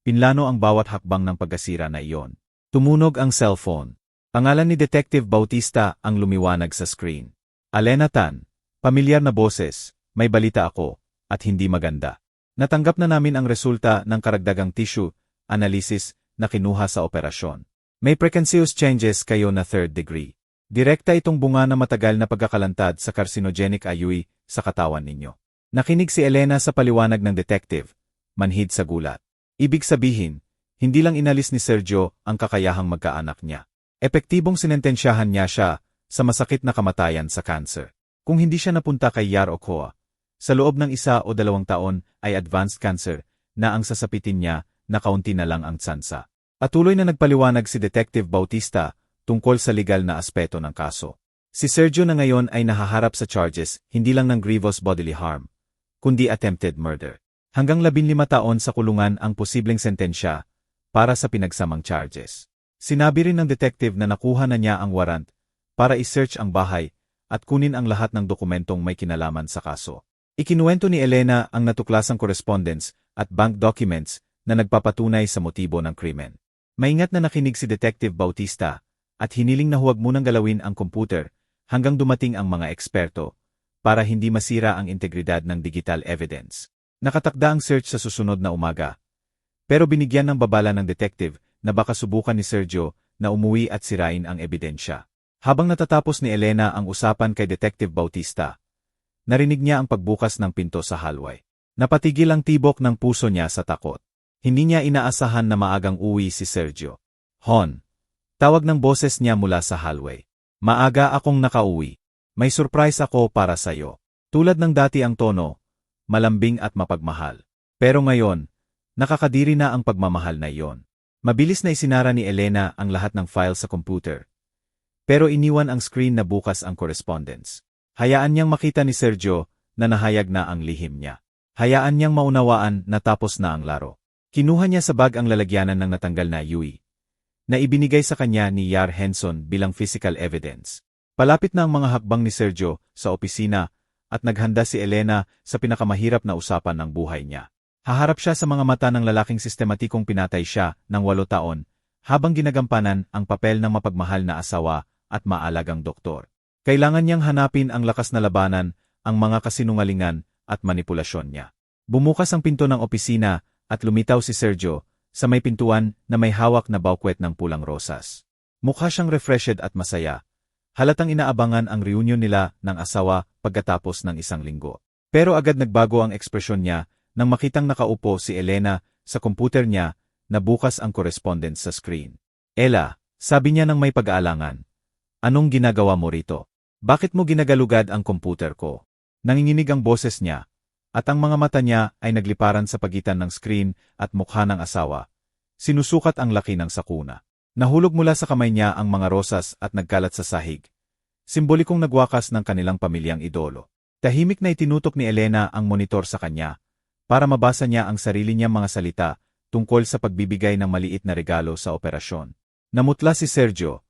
Pinlano ang bawat hakbang ng pagkasira na iyon. Tumunog ang cellphone. Pangalan ni Detective Bautista ang lumiwanag sa screen. Elena Tan, pamilyar na boses, may balita ako, at hindi maganda. Natanggap na namin ang resulta ng karagdagang tissue analysis na kinuha sa operasyon. May precancerous changes kayo na 3rd degree. Direkta itong bunga na matagal na pagkakalantad sa carcinogenic ayui sa katawan ninyo. Nakinig si Elena sa paliwanag ng detective, manhid sa gulat. Ibig sabihin, hindi lang inalis ni Sergio ang kakayahang magkaanak niya. Epektibong sinentensyahan niya siya sa masakit na kamatayan sa cancer. Kung hindi siya napunta kay Yar Ochoa, sa loob ng 1 o 2 taon ay advanced cancer na ang sasapitin niya na kaunti na lang ang tsansa. Patuloy na nagpaliwanag si Detective Bautista tungkol sa legal na aspeto ng kaso. Si Sergio na ngayon ay nahaharap sa charges hindi lang ng grievous bodily harm, kundi attempted murder. Hanggang 15 taon sa kulungan ang posibleng sentensya para sa pinagsamang charges. Sinabi rin ng detective na nakuha na niya ang warrant para i-search ang bahay at kunin ang lahat ng dokumentong may kinalaman sa kaso. Ikinuwento ni Elena ang natuklasang correspondence at bank documents na nagpapatunay sa motibo ng krimen. Maingat na nakinig si Detective Bautista at hiniling na huwag munang galawin ang computer hanggang dumating ang mga eksperto para hindi masira ang integridad ng digital evidence. Nakatakda ang search sa susunod na umaga. Pero binigyan ng babala ng detective na baka subukan ni Sergio na umuwi at sirain ang ebidensya. Habang natatapos ni Elena ang usapan kay Detective Bautista, narinig niya ang pagbukas ng pinto sa hallway. Napatigil ang tibok ng puso niya sa takot. Hindi niya inaasahan na maagang uwi si Sergio. Hon! Tawag ng boses niya mula sa hallway. Maaga akong nakauwi. May surprise ako para sa'yo. Tulad ng dati ang tono, malambing at mapagmahal. Pero ngayon, nakakadiri na ang pagmamahal na iyon. Mabilis na isinara ni Elena ang lahat ng file sa computer. Pero iniwan ang screen na bukas ang correspondence. Hayaan niyang makita ni Sergio na nahayag na ang lihim niya. Hayaan niyang maunawaan na tapos na ang laro. Kinuha niya sa bag ang lalagyanan ng natanggal na Yui, na ibinigay sa kanya ni Yar Henson bilang physical evidence. Palapit na ang mga hakbang ni Sergio sa opisina at naghanda si Elena sa pinakamahirap na usapan ng buhay niya. Haharap siya sa mga mata ng lalaking sistematikong pinatay siya ng 8 taon habang ginagampanan ang papel ng mapagmahal na asawa at maalagang doktor. Kailangan niyang hanapin ang lakas na labanan, ang mga kasinungalingan at manipulasyon niya. Bumukas ang pinto ng opisina at lumitaw si Sergio sa may pintuan na may hawak na bouquet ng pulang rosas. Mukha siyang refreshed at masaya. Halatang inaabangan ang reunion nila ng asawa pagkatapos ng isang linggo. Pero agad nagbago ang ekspresyon niya nang makitang nakaupo si Elena sa komputer niya na bukas ang correspondence sa screen. Ella, sabi niya nang may pag-aalangan. Anong ginagawa mo rito? Bakit mo ginagalugad ang komputer ko? Nanginginig ang boses niya, at ang mga mata niya ay nagliparan sa pagitan ng screen at mukha ng asawa. Sinusukat ang laki ng sakuna. Nahulog mula sa kamay niya ang mga rosas at nagkalat sa sahig. Simbolikong nagwakas ng kanilang pamilyang idolo. Tahimik na itinutok ni Elena ang monitor sa kanya, para mabasa niya ang sarili niyang mga salita tungkol sa pagbibigay ng maliit na regalo sa operasyon. Namutla si Sergio,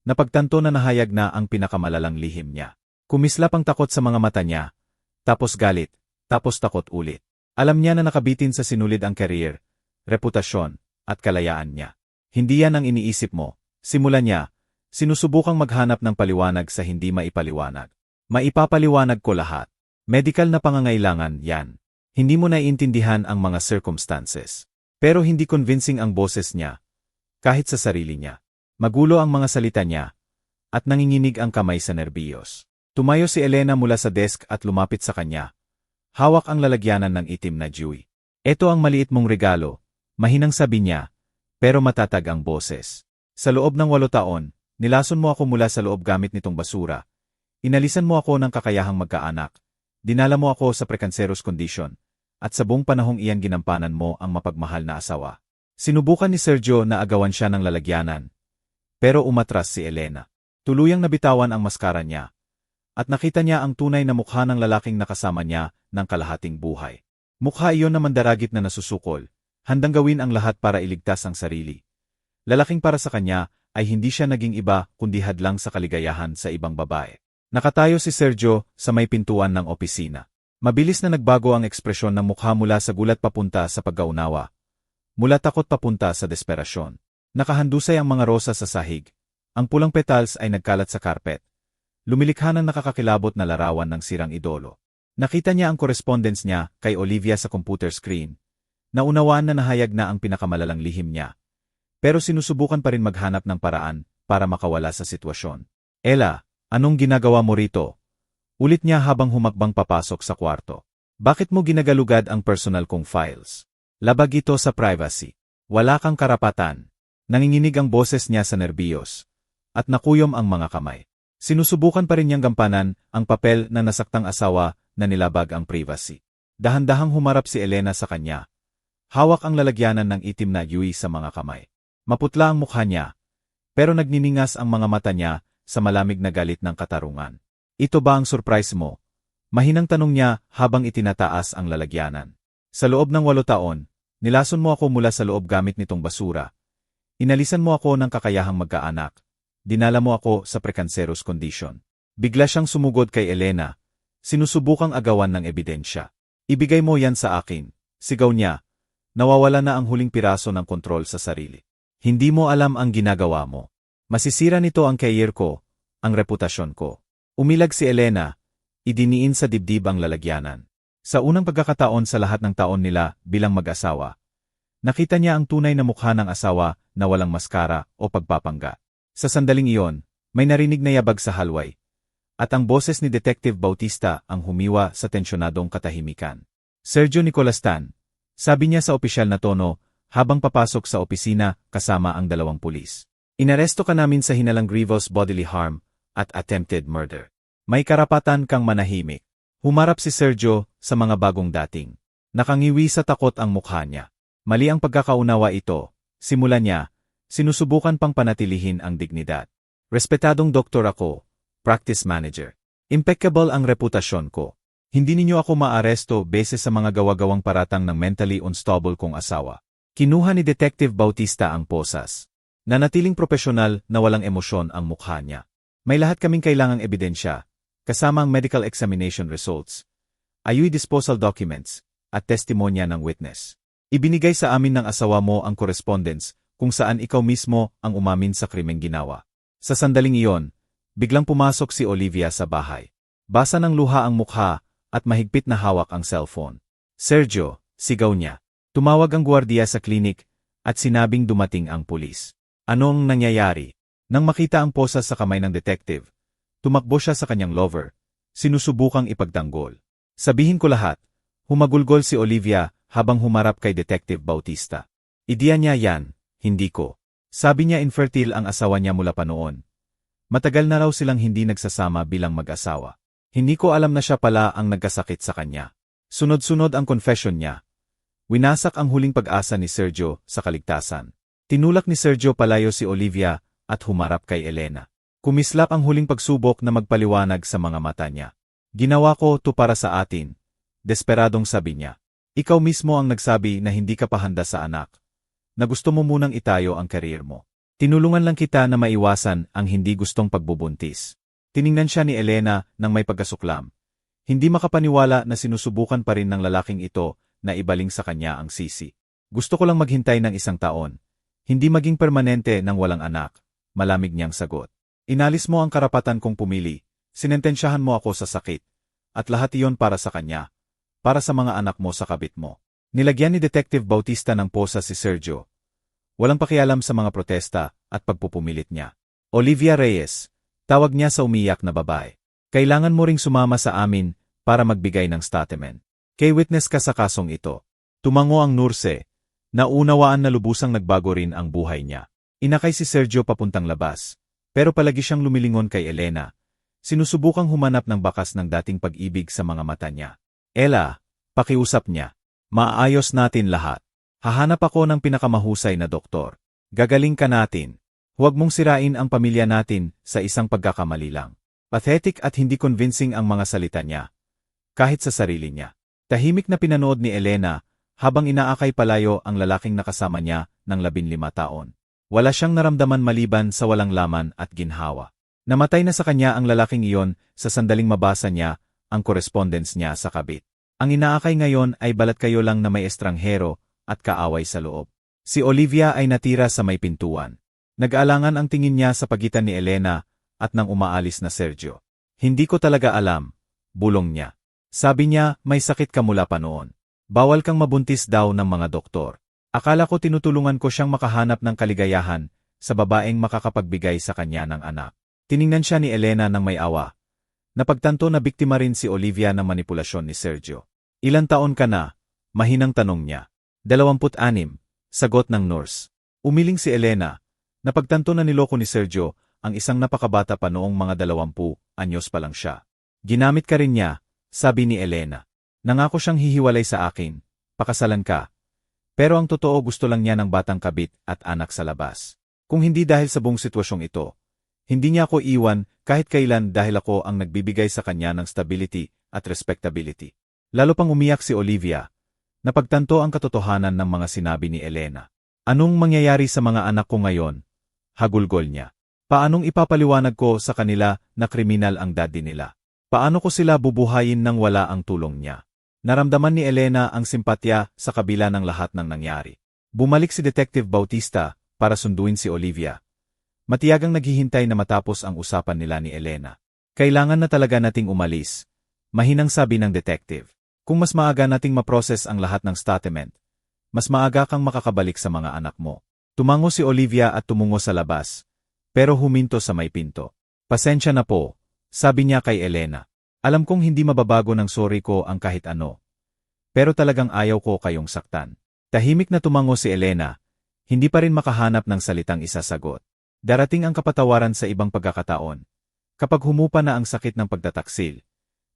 napagtanto na nahayag na ang pinakamalalang lihim niya. Kumislap ang takot sa mga mata niya, tapos galit, tapos takot ulit. Alam niya na nakabitin sa sinulid ang career, reputasyon, at kalayaan niya. Hindi yan ang iniisip mo. Simula niya, sinusubukang maghanap ng paliwanag sa hindi maipaliwanag. Maipapaliwanag ko lahat. Medical na pangangailangan yan. Hindi mo naiintindihan ang mga circumstances. Pero hindi convincing ang boses niya, kahit sa sarili niya. Magulo ang mga salita niya, at nanginginig ang kamay sa nerbiyos. Tumayo si Elena mula sa desk at lumapit sa kanya. Hawak ang lalagyanan ng itim na dewy. Ito ang maliit mong regalo, mahinang sabi niya, pero matatag ang boses. Sa loob ng 8 taon, nilason mo ako mula sa loob gamit nitong basura. Inalisan mo ako ng kakayahang magkaanak. Dinala mo ako sa precancerous condition, at sa buong panahong iyan ginampanan mo ang mapagmahal na asawa. Sinubukan ni Sergio na agawan siya ng lalagyanan. Pero umatras si Elena. Tuluyang nabitawan ang maskara niya. At nakita niya ang tunay na mukha ng lalaking nakasama niya ng kalahating buhay. Mukha iyon na mandaragit na nasusukol, handang gawin ang lahat para iligtas ang sarili. Lalaking para sa kanya ay hindi siya naging iba kundi hadlang sa kaligayahan sa ibang babae. Nakatayo si Sergio sa may pintuan ng opisina. Mabilis na nagbago ang ekspresyon ng mukha mula sa gulat papunta sa pagkaunawa. Mula takot papunta sa desperasyon. Nakahandusay ang mga rosa sa sahig. Ang pulang petals ay nagkalat sa karpet. Lumilikha ng nakakakilabot na larawan ng sirang idolo. Nakita niya ang correspondence niya kay Olivia sa computer screen. Naunawaan na nahayag na ang pinakamalalang lihim niya. Pero sinusubukan pa rin maghanap ng paraan para makawala sa sitwasyon. Ella, anong ginagawa mo rito? Ulit niya habang humakbang papasok sa kwarto. Bakit mo ginagalugad ang personal kong files? Labag ito sa privacy. Wala kang karapatan. Nanginginig ang boses niya sa nerbiyos. At nakuyom ang mga kamay. Sinusubukan pa rin niyang gampanan ang papel na nasaktang asawa na nilabag ang privacy. Dahan-dahang humarap si Elena sa kanya. Hawak ang lalagyanan ng itim na dewy sa mga kamay. Maputla ang mukha niya, pero nagniningas ang mga mata niya sa malamig na galit ng katarungan. Ito ba ang surprise mo? Mahinang tanong niya habang itinataas ang lalagyanan. Sa loob ng 8 taon, nilason mo ako mula sa loob gamit nitong basura. Inalisan mo ako ng kakayahang magkaanak. Dinala mo ako sa precancerous condition. Bigla siyang sumugod kay Elena. Sinusubukang agawan ng ebidensya. Ibigay mo yan sa akin. Sigaw niya. Nawawala na ang huling piraso ng kontrol sa sarili. Hindi mo alam ang ginagawa mo. Masisira nito ang career ko, ang reputasyon ko. Umilag si Elena. Idiniin sa dibdib ang lalagyanan. Sa unang pagkakataon sa lahat ng taon nila bilang mag-asawa, nakita niya ang tunay na mukha ng asawa na walang maskara o pagpapangga. Sa sandaling iyon, may narinig na yabag sa hallway. At ang boses ni Detective Bautista ang humiwa sa tensyonadong katahimikan. Sergio Nicolastan, sabi niya sa opisyal na tono habang papasok sa opisina kasama ang 2 pulis. Inaresto ka namin sa hinalang grievous bodily harm at attempted murder. May karapatan kang manahimik. Humarap si Sergio sa mga bagong dating. Nakangiwi sa takot ang mukha niya. Mali ang pagkakaunawa ito. Simula niya, sinusubukan pang panatilihin ang dignidad. Respetadong doktor ako, practice manager. Impeccable ang reputasyon ko. Hindi ninyo ako maaresto base sa mga gawa-gawang paratang ng mentally unstable kong asawa. Kinuha ni Detective Bautista ang posas. Nanatiling propesyonal na walang emosyon ang mukha niya. May lahat kaming kailangang ebidensya, kasama ang medical examination results, IUI disposal documents, at testimonya ng witness. Ibinigay sa amin ng asawa mo ang correspondence kung saan ikaw mismo ang umamin sa krimeng ginawa. Sa sandaling iyon, biglang pumasok si Olivia sa bahay. Basa ng luha ang mukha at mahigpit na hawak ang cellphone. Sergio, sigaw niya. Tumawag ang gwardiya sa klinik at sinabing dumating ang pulis. Anong nangyayari? Nang makita ang posas sa kamay ng detective, tumakbo siya sa kanyang lover, sinusubukang ipagtanggol. Sabihin ko lahat, humagulgol si Olivia habang humarap kay Detective Bautista. Ideya niya yan, hindi ko. Sabi niya infertile ang asawa niya mula pa noon. Matagal na raw silang hindi nagsasama bilang mag-asawa. Hindi ko alam na siya pala ang nagkasakit sa kanya. Sunod-sunod ang confession niya. Winasak ang huling pag-asa ni Sergio sa kaligtasan. Tinulak ni Sergio palayo si Olivia at humarap kay Elena. Kumislap ang huling pagsubok na magpaliwanag sa mga mata niya. Ginawa ko to para sa atin. Desperadong sabi niya. Ikaw mismo ang nagsabi na hindi ka pa handa sa anak. Na gusto mo munang itayo ang career mo. Tinulungan lang kita na maiwasan ang hindi gustong pagbubuntis. Tiningnan siya ni Elena nang may pagkasuklam. Hindi makapaniwala na sinusubukan pa rin ng lalaking ito na ibaling sa kanya ang sisi. Gusto ko lang maghintay ng 1 taon. Hindi maging permanente nang walang anak. Malamig niyang sagot. Inalis mo ang karapatan kong pumili. Sinentensyahan mo ako sa sakit. At lahat iyon para sa kanya. Para sa mga anak mo sa kabit mo. Nilagyan ni Detective Bautista ng posa si Sergio. Walang pakialam sa mga protesta at pagpupumilit niya. Olivia Reyes, tawag niya sa umiyak na babae. Kailangan mo ring sumama sa amin para magbigay ng statement. Kay witness ka sa kasong ito. Tumango ang nurse. Naunawaan na lubusang nagbago rin ang buhay niya. Inakay si Sergio papuntang labas. Pero palagi siyang lumilingon kay Elena. Sinusubukang humanap ng bakas ng dating pag-ibig sa mga mata niya. Ella, pakiusap niya. Maayos natin lahat. Hahanap ako ng pinakamahusay na doktor. Gagaling ka natin. Huwag mong sirain ang pamilya natin sa isang pagkakamali lang. Pathetic at hindi convincing ang mga salita niya. Kahit sa sarili niya. Tahimik na pinanood ni Elena habang inaakay palayo ang lalaking nakasama niya ng 15 taon. Wala siyang naramdaman maliban sa walang laman at ginhawa. Namatay na sa kanya ang lalaking iyon sa sandaling mabasa niya ang correspondence niya sa kabit. Ang inaakay ngayon ay balat kayo lang na may estranghero at kaaway sa loob. Si Olivia ay natira sa may pintuan. Nag-alangan ang tingin niya sa pagitan ni Elena at nang umaalis na Sergio. Hindi ko talaga alam, bulong niya. Sabi niya, may sakit ka mula pa noon. Bawal kang mabuntis daw ng mga doktor. Akala ko tinutulungan ko siyang makahanap ng kaligayahan sa babaeng makakapagbigay sa kanya ng anak. Tiningnan siya ni Elena ng may awa. Napagtanto na biktima rin si Olivia ng manipulasyon ni Sergio. Ilan taon ka na? Mahinang tanong niya. 26, sagot ng nurse. Umiling si Elena. Napagtanto na niloko ni Sergio ang isang napakabata pa noong mga 20 anyos pa lang siya. Ginamit ka rin niya. Sabi ni Elena. Nangako siyang hihiwalay sa akin. Pakasalan ka. Pero ang totoo gusto lang niya ng batang kabit at anak sa labas. Kung hindi dahil sa buong sitwasyong ito, hindi niya ako iwan kahit kailan dahil ako ang nagbibigay sa kanya ng stability at respectability. Lalo pang umiyak si Olivia. Napagtanto ang katotohanan ng mga sinabi ni Elena. Anong mangyayari sa mga anak ko ngayon? Hagulgol niya. Paanong ipapaliwanag ko sa kanila na kriminal ang daddy nila? Paano ko sila bubuhayin nang wala ang tulong niya? Naramdaman ni Elena ang simpatya sa kabila ng lahat ng nangyari. Bumalik si Detective Bautista para sunduin si Olivia. Matiyagang naghihintay na matapos ang usapan nila ni Elena. Kailangan na talaga nating umalis. Mahinang sabi ng detective. Kung mas maaga nating maprocess ang lahat ng statement, mas maaga kang makakabalik sa mga anak mo. Tumango si Olivia at tumungo sa labas. Pero huminto sa may pinto. Pasensya na po. Sabi niya kay Elena, alam kong hindi mababago ng sorry ko ang kahit ano. Pero talagang ayaw ko kayong saktan. Tahimik na tumango si Elena, hindi pa rin makahanap ng salitang isasagot. Darating ang kapatawaran sa ibang pagkakataon. Kapag humupa na ang sakit ng pagtataksil.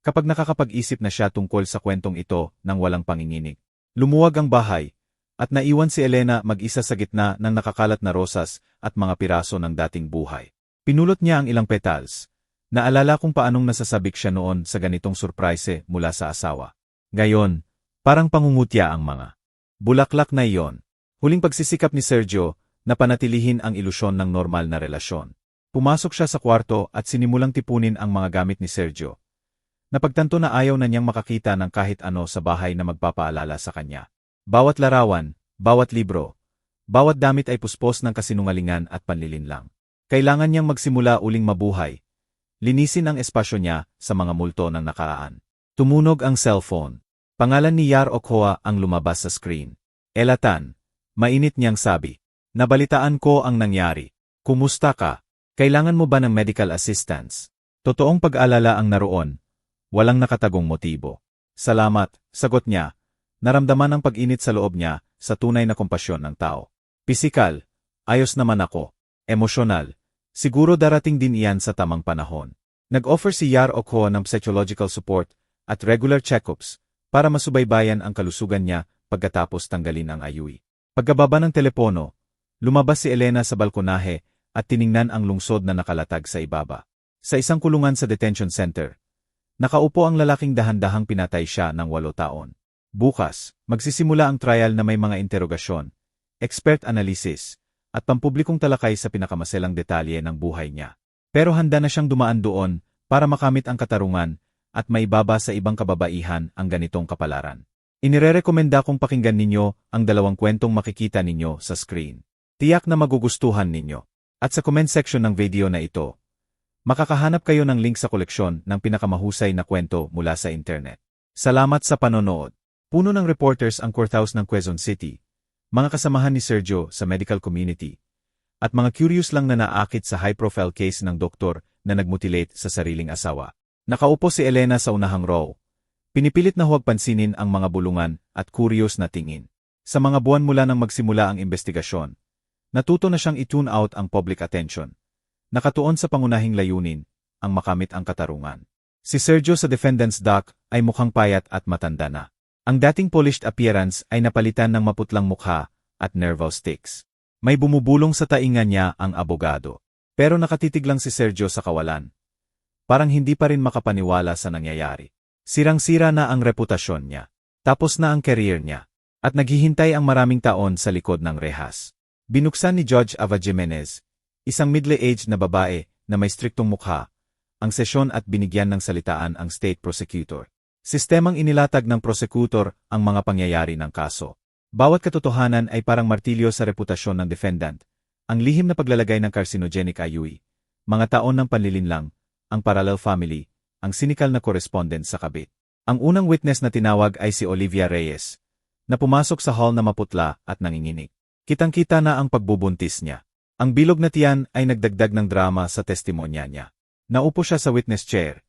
Kapag nakakapag-isip na siya tungkol sa kwentong ito nang walang panginginig. Lumuwag ang bahay, at naiwan si Elena mag-isa sa gitna ng nakakalat na rosas at mga piraso ng dating buhay. Pinulot niya ang ilang petals. Naalala kung paanong nasasabik siya noon sa ganitong surprise mula sa asawa. Ngayon, parang pangungutya ang mga bulaklak na iyon. Huling pagsisikap ni Sergio na panatilihin ang ilusyon ng normal na relasyon. Pumasok siya sa kwarto at sinimulang tipunin ang mga gamit ni Sergio. Napagtanto na ayaw na niyang makakita ng kahit ano sa bahay na magpapaalala sa kanya. Bawat larawan, bawat libro, bawat damit ay puspos ng kasinungalingan at panlilinlang. Kailangan niyang magsimula uling mabuhay. Linisin ang espasyo niya sa mga multo ng nakaraan. Tumunog ang cellphone. Pangalan ni Yar Ochoa ang lumabas sa screen. Elatan, Mainit niyang sabi. Nabalitaan ko ang nangyari. Kumusta ka? Kailangan mo ba ng medical assistance? Totoong pag-alala ang naroon. Walang nakatagong motibo. Salamat, sagot niya. Naramdaman ang pag-init sa loob niya sa tunay na kompasyon ng tao. Pisikal, ayos naman ako. Emosyonal, siguro darating din iyan sa tamang panahon. Nag-offer si Yar Ochoa ng psychological support at regular check-ups para masubaybayan ang kalusugan niya pagkatapos tanggalin ang ayuwi. Pagkababa ng telepono, lumabas si Elena sa balkonahe at tiningnan ang lungsod na nakalatag sa ibaba. Sa isang kulungan sa detention center, nakaupo ang lalaking dahan-dahang pinatay siya ng 8 taon. Bukas, magsisimula ang trial na may mga interogasyon, expert analysis, at pampublikong talakay sa pinakamaselang detalye ng buhay niya. Pero handa na siyang dumaan doon para makamit ang katarungan at maibaba sa ibang kababaihan ang ganitong kapalaran. Inirerekomenda kong pakinggan ninyo ang 2 kwentong makikita ninyo sa screen. Tiyak na magugustuhan ninyo. At sa comment section ng video na ito, makakahanap kayo ng link sa koleksyon ng pinakamahusay na kwento mula sa internet. Salamat sa panonood. Puno ng reporters ang courthouse ng Quezon City, mga kasamahan ni Sergio sa medical community, at mga curious lang na naakit sa high-profile case ng doktor na nagmutilate sa sariling asawa. Nakaupo si Elena sa unahang row. Pinipilit na huwag pansinin ang mga bulungan at curious na tingin. Sa mga buwan mula nang magsimula ang investigasyon, natuto na siyang i-tune out ang public attention. Nakatuon sa pangunahing layunin, ang makamit ang katarungan. Si Sergio sa defendant's dock ay mukhang payat at matanda na. Ang dating polished appearance ay napalitan ng maputlang mukha at nervous tics. May bumubulong sa tainga niya ang abogado. Pero nakatitig lang si Sergio sa kawalan. Parang hindi pa rin makapaniwala sa nangyayari. Sirang-sira na ang reputasyon niya. Tapos na ang career niya. At naghihintay ang maraming taon sa likod ng rehas. Binuksan ni Judge Ava Jimenez, isang middle-aged na babae na may striktong mukha, ang sesyon at binigyan ng salitaan ang state prosecutor. Sistemang inilatag ng prosecutor ang mga pangyayari ng kaso. Bawat katotohanan ay parang martilyo sa reputasyon ng defendant. Ang lihim na paglalagay ng carcinogenic ayuwi, mga taon ng panlilinlang, ang parallel family, ang cynical na correspondent sa kabit. Ang unang witness na tinawag ay si Olivia Reyes, na pumasok sa hall na maputla at nanginginig. Kitang-kita na ang pagbubuntis niya. Ang bilog na tiyan ay nagdagdag ng drama sa testimonya niya. Naupo siya sa witness chair.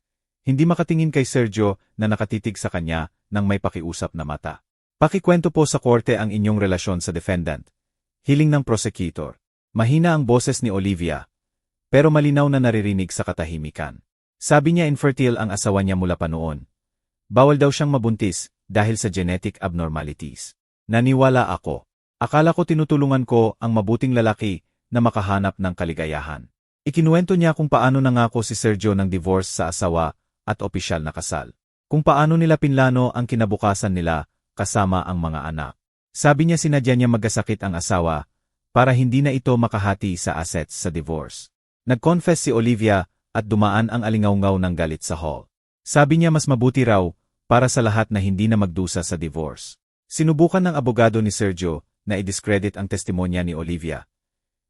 Hindi makatingin kay Sergio na nakatitig sa kanya nang may pakiusap na mata. Pakikwento po sa korte ang inyong relasyon sa defendant. Hiling ng prosecutor. Mahina ang boses ni Olivia, pero malinaw na naririnig sa katahimikan. Sabi niya infertile ang asawa niya mula pa noon. Bawal daw siyang mabuntis dahil sa genetic abnormalities. Naniwala ako. Akala ko tinutulungan ko ang mabuting lalaki na makahanap ng kaligayahan. Ikinuwento niya kung paano nangako si Sergio ng divorce sa asawa at opisyal na kasal. Kung paano nila pinlano ang kinabukasan nila kasama ang mga anak. Sabi niya sinadya niya magkasakit ang asawa para hindi na ito makahati sa assets sa divorce. Nag-confess si Olivia at dumaan ang alingawngaw ng galit sa hall. Sabi niya mas mabuti raw para sa lahat na hindi na magdusa sa divorce. Sinubukan ng abogado ni Sergio na i-discredit ang testimonya ni Olivia.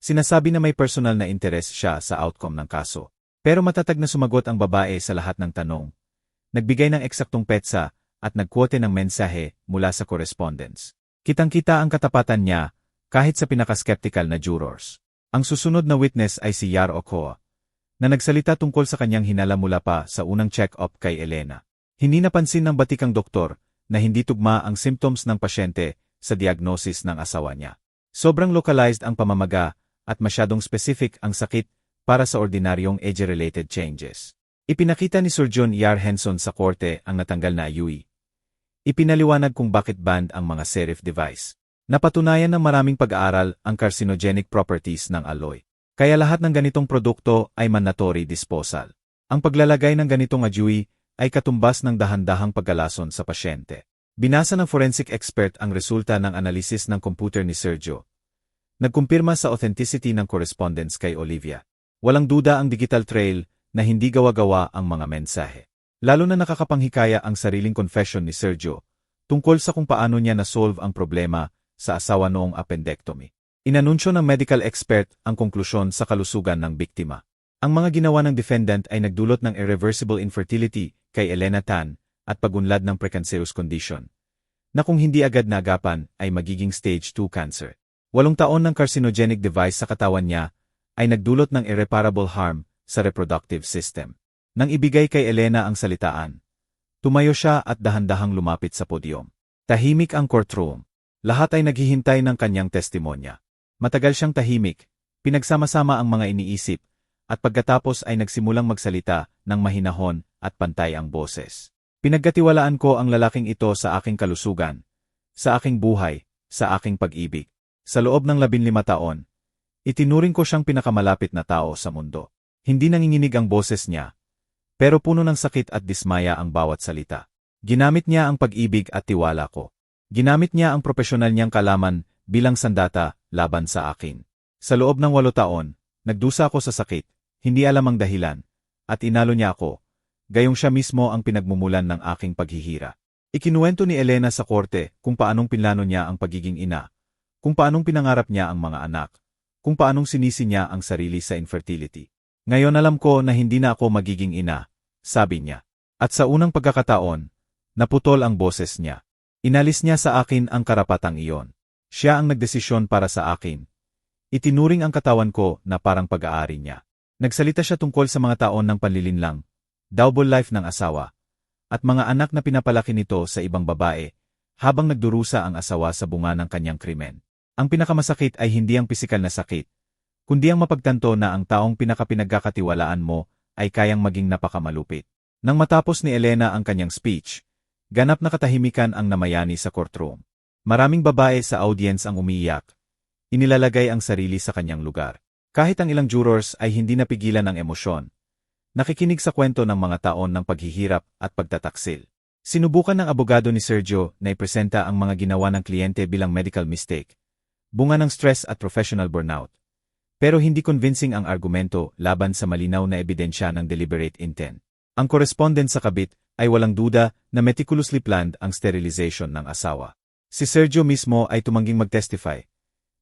Sinasabi na may personal na interest siya sa outcome ng kaso. Pero matatag na sumagot ang babae sa lahat ng tanong. Nagbigay ng eksaktong petsa at nagkwote ng mensahe mula sa correspondence. Kitang-kita ang katapatan niya kahit sa pinakaskeptikal na jurors. Ang susunod na witness ay si Yar Ochoa, na nagsalita tungkol sa kanyang hinala mula pa sa unang check-up kay Elena. Hindi napansin ng batikang doktor na hindi tugma ang symptoms ng pasyente sa diagnosis ng asawa niya. Sobrang localized ang pamamaga at masyadong specific ang sakit para sa ordinaryong age-related changes. Ipinakita ni Sir John Yar Henson sa korte ang natanggal na ayuwi. Ipinaliwanag kung bakit banned ang mga Serif device. Napatunayan ng maraming pag-aaral ang carcinogenic properties ng alloy. Kaya lahat ng ganitong produkto ay mandatory disposal. Ang paglalagay ng ganitong ayuwi ay katumbas ng dahan-dahang paggalason sa pasyente. Binasa ng forensic expert ang resulta ng analysis ng computer ni Sergio. Nagkumpirma sa authenticity ng correspondence kay Olivia. Walang duda ang digital trail na hindi gawa-gawa ang mga mensahe. Lalo na nakakapanghikaya ang sariling confession ni Sergio tungkol sa kung paano niya na-solve ang problema sa asawa noong appendectomy. Inanunsyo ng medical expert ang konklusyon sa kalusugan ng biktima. Ang mga ginawa ng defendant ay nagdulot ng irreversible infertility kay Elena Tan at pagunlad ng precancerous condition, na kung hindi agad naagapan ay magiging stage 2 cancer. 8 taon ng carcinogenic device sa katawan niya ay nagdulot ng irreparable harm sa reproductive system. Nang ibigay kay Elena ang salitaan, tumayo siya at dahan-dahang lumapit sa podyum. Tahimik ang courtroom. Lahat ay naghihintay ng kanyang testimonya. Matagal siyang tahimik, pinagsama-sama ang mga iniisip, at pagkatapos ay nagsimulang magsalita ng mahinahon at pantay ang boses. Pinagkatiwalaan ko ang lalaking ito sa aking kalusugan, sa aking buhay, sa aking pag-ibig. Sa loob ng 15 taon, itinuring ko siyang pinakamalapit na tao sa mundo. Hindi nanginginig ang boses niya, pero puno ng sakit at dismaya ang bawat salita. Ginamit niya ang pag-ibig at tiwala ko. Ginamit niya ang profesional niyang kalaman bilang sandata laban sa akin. Sa loob ng 8 taon, nagdusa ako sa sakit, hindi alam ang dahilan, at inalo niya ako, gayong siya mismo ang pinagmumulan ng aking paghihira. Ikinuwento ni Elena sa korte kung paanong pinlano niya ang pagiging ina, kung paanong pinangarap niya ang mga anak, kung paanong sinisi niya ang sarili sa infertility. Ngayon alam ko na hindi na ako magiging ina, sabi niya. At sa unang pagkakataon, naputol ang boses niya. Inalis niya sa akin ang karapatang iyon. Siya ang nagdesisyon para sa akin. Itinuring ang katawan ko na parang pag-aari niya. Nagsalita siya tungkol sa mga taon ng panlilinlang, double life ng asawa, at mga anak na pinapalaki nito sa ibang babae, habang nagdurusa ang asawa sa bunga ng kanyang krimen. Ang pinakamasakit ay hindi ang pisikal na sakit, kundi ang mapagtanto na ang taong pinakapinagkakatiwalaan mo ay kayang maging napakamalupit. Nang matapos ni Elena ang kanyang speech, ganap na katahimikan ang namayani sa courtroom. Maraming babae sa audience ang umiiyak. Inilalagay ang sarili sa kanyang lugar. Kahit ang ilang jurors ay hindi napigilan ng emosyon. Nakikinig sa kwento ng mga taon ng paghihirap at pagtataksil. Sinubukan ng abogado ni Sergio na ipresenta ang mga ginawa ng kliyente bilang medical mistake, bunga ng stress at professional burnout. Pero hindi convincing ang argumento laban sa malinaw na ebidensya ng deliberate intent. Ang correspondent sa kabit ay walang duda na meticulously planned ang sterilization ng asawa. Si Sergio mismo ay tumangging mag-testify.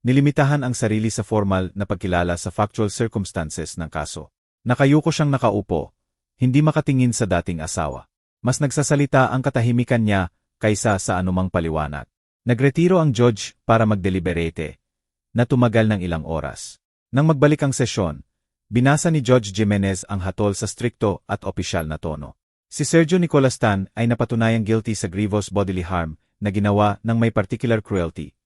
Nilimitahan ang sarili sa formal na pagkilala sa factual circumstances ng kaso. Nakayuko siyang nakaupo, hindi makatingin sa dating asawa. Mas nagsasalita ang katahimikan niya kaysa sa anumang paliwanag. Nagretiro ang judge para magdeliberate, na tumagal ng ilang oras. Nang magbalik ang sesyon, binasa ni Judge Jimenez ang hatol sa strikto at opisyal na tono. Si Sergio Nicolas Tan ay napatunayang guilty sa grievous bodily harm na ginawa ng may particular cruelty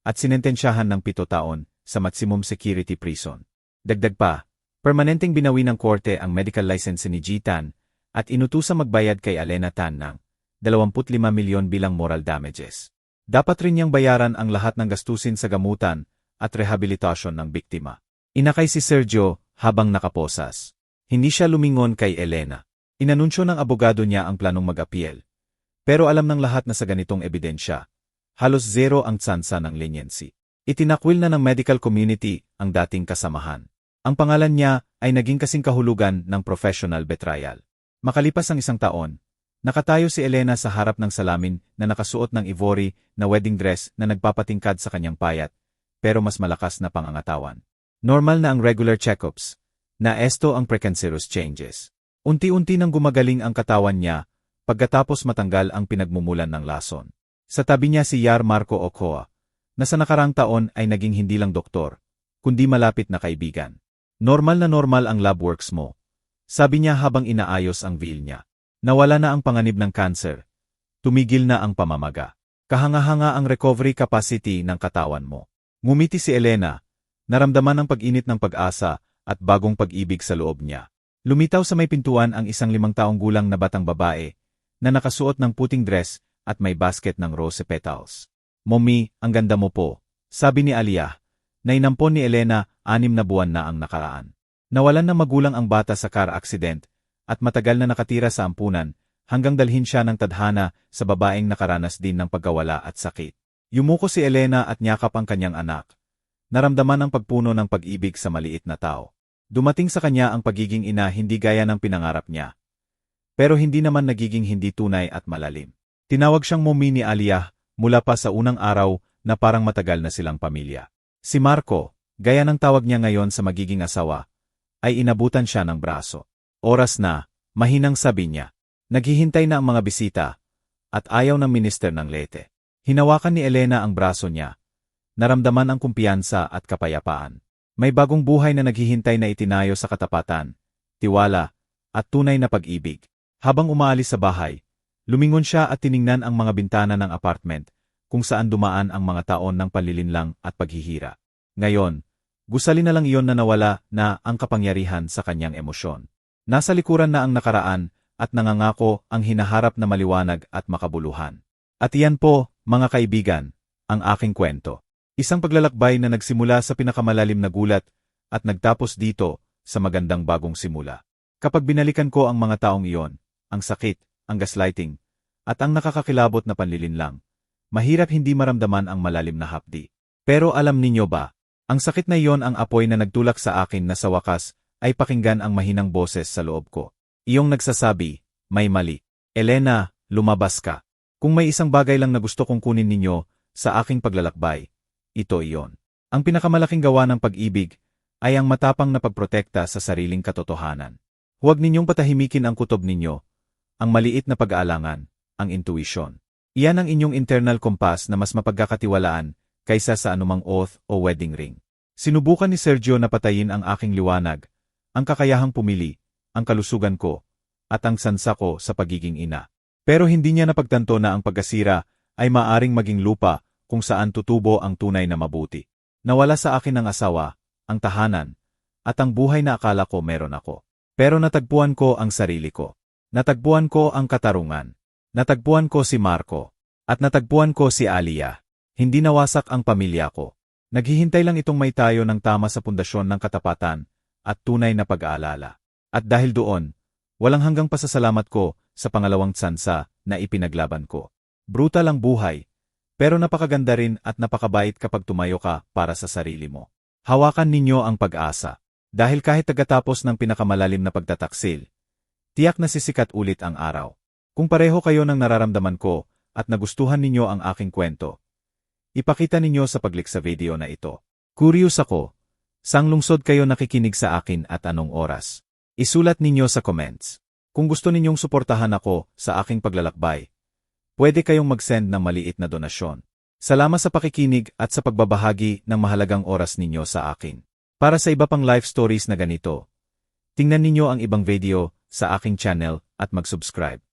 at sinentensyahan ng 7 taon sa maximum security prison. Dagdag pa, permanenteng binawi ng korte ang medical license ni G. Tan at inutusang magbayad kay Elena Tan ng 25 milyon bilang moral damages. Dapat rin niyang bayaran ang lahat ng gastusin sa gamutan at rehabilitasyon ng biktima. Inakay si Sergio habang nakaposas. Hindi siya lumingon kay Elena. Inanunsyo ng abogado niya ang planong mag-appeal. Pero alam ng lahat na sa ganitong ebidensya, halos zero ang tsansa ng leniency. Itinakwil na ng medical community ang dating kasamahan. Ang pangalan niya ay naging kasing kahulugan ng professional betrayal. Makalipas ang 1 taon, nakatayo si Elena sa harap ng salamin na nakasuot ng ivory na wedding dress na nagpapatingkad sa kanyang payat, pero mas malakas na pangangatawan. Normal na ang regular checkups, na esto ang precancerous changes. Unti-unti nang gumagaling ang katawan niya, pagkatapos matanggal ang pinagmumulan ng lason. Sa tabi niya si Yar Marco Ochoa, na sa nakarang taon ay naging hindi lang doktor, kundi malapit na kaibigan. Normal ang lab works mo, sabi niya habang inaayos ang veil niya. Nawala na ang panganib ng cancer. Tumigil na ang pamamaga. Kahanga-hanga ang recovery capacity ng katawan mo. Ngumiti si Elena, naramdaman ang pag-init ng pag-asa at bagong pag-ibig sa loob niya. Lumitaw sa may pintuan ang isang 5 taong gulang na batang babae, na nakasuot ng puting dress at may basket ng rose petals. Mommy, ang ganda mo po, sabi ni Aliyah, na inampon ni Elena 6 na buwan na ang nakaraan. Nawalan ng magulang ang bata sa car accident at matagal na nakatira sa ampunan hanggang dalhin siya ng tadhana sa babaeng nakaranas din ng pagkawala at sakit. Yumuko si Elena at niyakap ang kanyang anak. Naramdaman ang pagpuno ng pag-ibig sa maliit na tao. Dumating sa kanya ang pagiging ina hindi gaya ng pinangarap niya. Pero hindi naman nagiging hindi tunay at malalim. Tinawag siyang mommy ni Aliyah mula pa sa unang araw na parang matagal na silang pamilya. Si Marco, gaya ng tawag niya ngayon sa magiging asawa, ay inabutan siya ng braso. Oras na, mahinang sabi niya. Naghihintay na ang mga bisita, at ayaw ng minister ng Leyte. Hinawakan ni Elena ang braso niya, naramdaman ang kumpiyansa at kapayapaan. May bagong buhay na naghihintay na itinayo sa katapatan, tiwala, at tunay na pag-ibig. Habang umaalis sa bahay, lumingon siya at tiningnan ang mga bintana ng apartment, kung saan dumaan ang mga taon ng panlilinlang at paghihira. Ngayon, gusali na lang iyon na nawala na ang kapangyarihan sa kanyang emosyon. Nasa likuran na ang nakaraan at nangangako ang hinaharap na maliwanag at makabuluhan. At iyan po, mga kaibigan, ang aking kwento. Isang paglalakbay na nagsimula sa pinakamalalim na gulat at nagtapos dito sa magandang bagong simula. Kapag binalikan ko ang mga taong iyon, ang sakit, ang gaslighting, at ang nakakakilabot na panlilinlang, mahirap hindi maramdaman ang malalim na hapdi. Pero alam ninyo ba, ang sakit na iyon ang apoy na nagtulak sa akin na sa wakas ay pakinggan ang mahinang boses sa loob ko. Iyong nagsasabi, may mali. Elena, lumabas ka. Kung may isang bagay lang na gusto kong kunin ninyo sa aking paglalakbay, ito iyon. Ang pinakamalaking gawa ng pag-ibig ay ang matapang na pagprotekta sa sariling katotohanan. Huwag ninyong patahimikin ang kutob ninyo, ang maliit na pag-aalangan, ang intuisyon. Iyan ang inyong internal compass na mas mapagkakatiwalaan kaysa sa anumang oath o wedding ring. Sinubukan ni Sergio na patayin ang aking liwanag, ang kakayahang pumili, ang kalusugan ko, at ang sansa ko sa pagiging ina. Pero hindi niya napagtanto na ang pagkasira ay maaring maging lupa kung saan tutubo ang tunay na mabuti. Nawala sa akin ang asawa, ang tahanan, at ang buhay na akala ko meron ako. Pero natagpuan ko ang sarili ko. Natagpuan ko ang katarungan. Natagpuan ko si Marco. At natagpuan ko si Alia. Hindi nawasak ang pamilya ko. Naghihintay lang itong may tayo ng tama sa pundasyon ng katapatan at tunay na pag-aalala. At dahil doon, walang hanggang pasasalamat ko sa pangalawang tsansa na ipinaglaban ko. Brutal ang buhay, pero napakaganda rin at napakabait kapag tumayo ka para sa sarili mo. Hawakan ninyo ang pag-asa. Dahil kahit tagatapos ng pinakamalalim na pagtataksil, tiyak na sisikat ulit ang araw. Kung pareho kayo ng nararamdaman ko at nagustuhan ninyo ang aking kwento, ipakita ninyo sa pag-click sa video na ito. Curious ako, saang lungsod kayo nakikinig sa akin at anong oras? Isulat ninyo sa comments. Kung gusto ninyong suportahan ako sa aking paglalakbay, pwede kayong mag-send ng maliit na donasyon. Salamat sa pakikinig at sa pagbabahagi ng mahalagang oras ninyo sa akin. Para sa iba pang life stories na ganito, tingnan ninyo ang ibang video sa aking channel at mag-subscribe.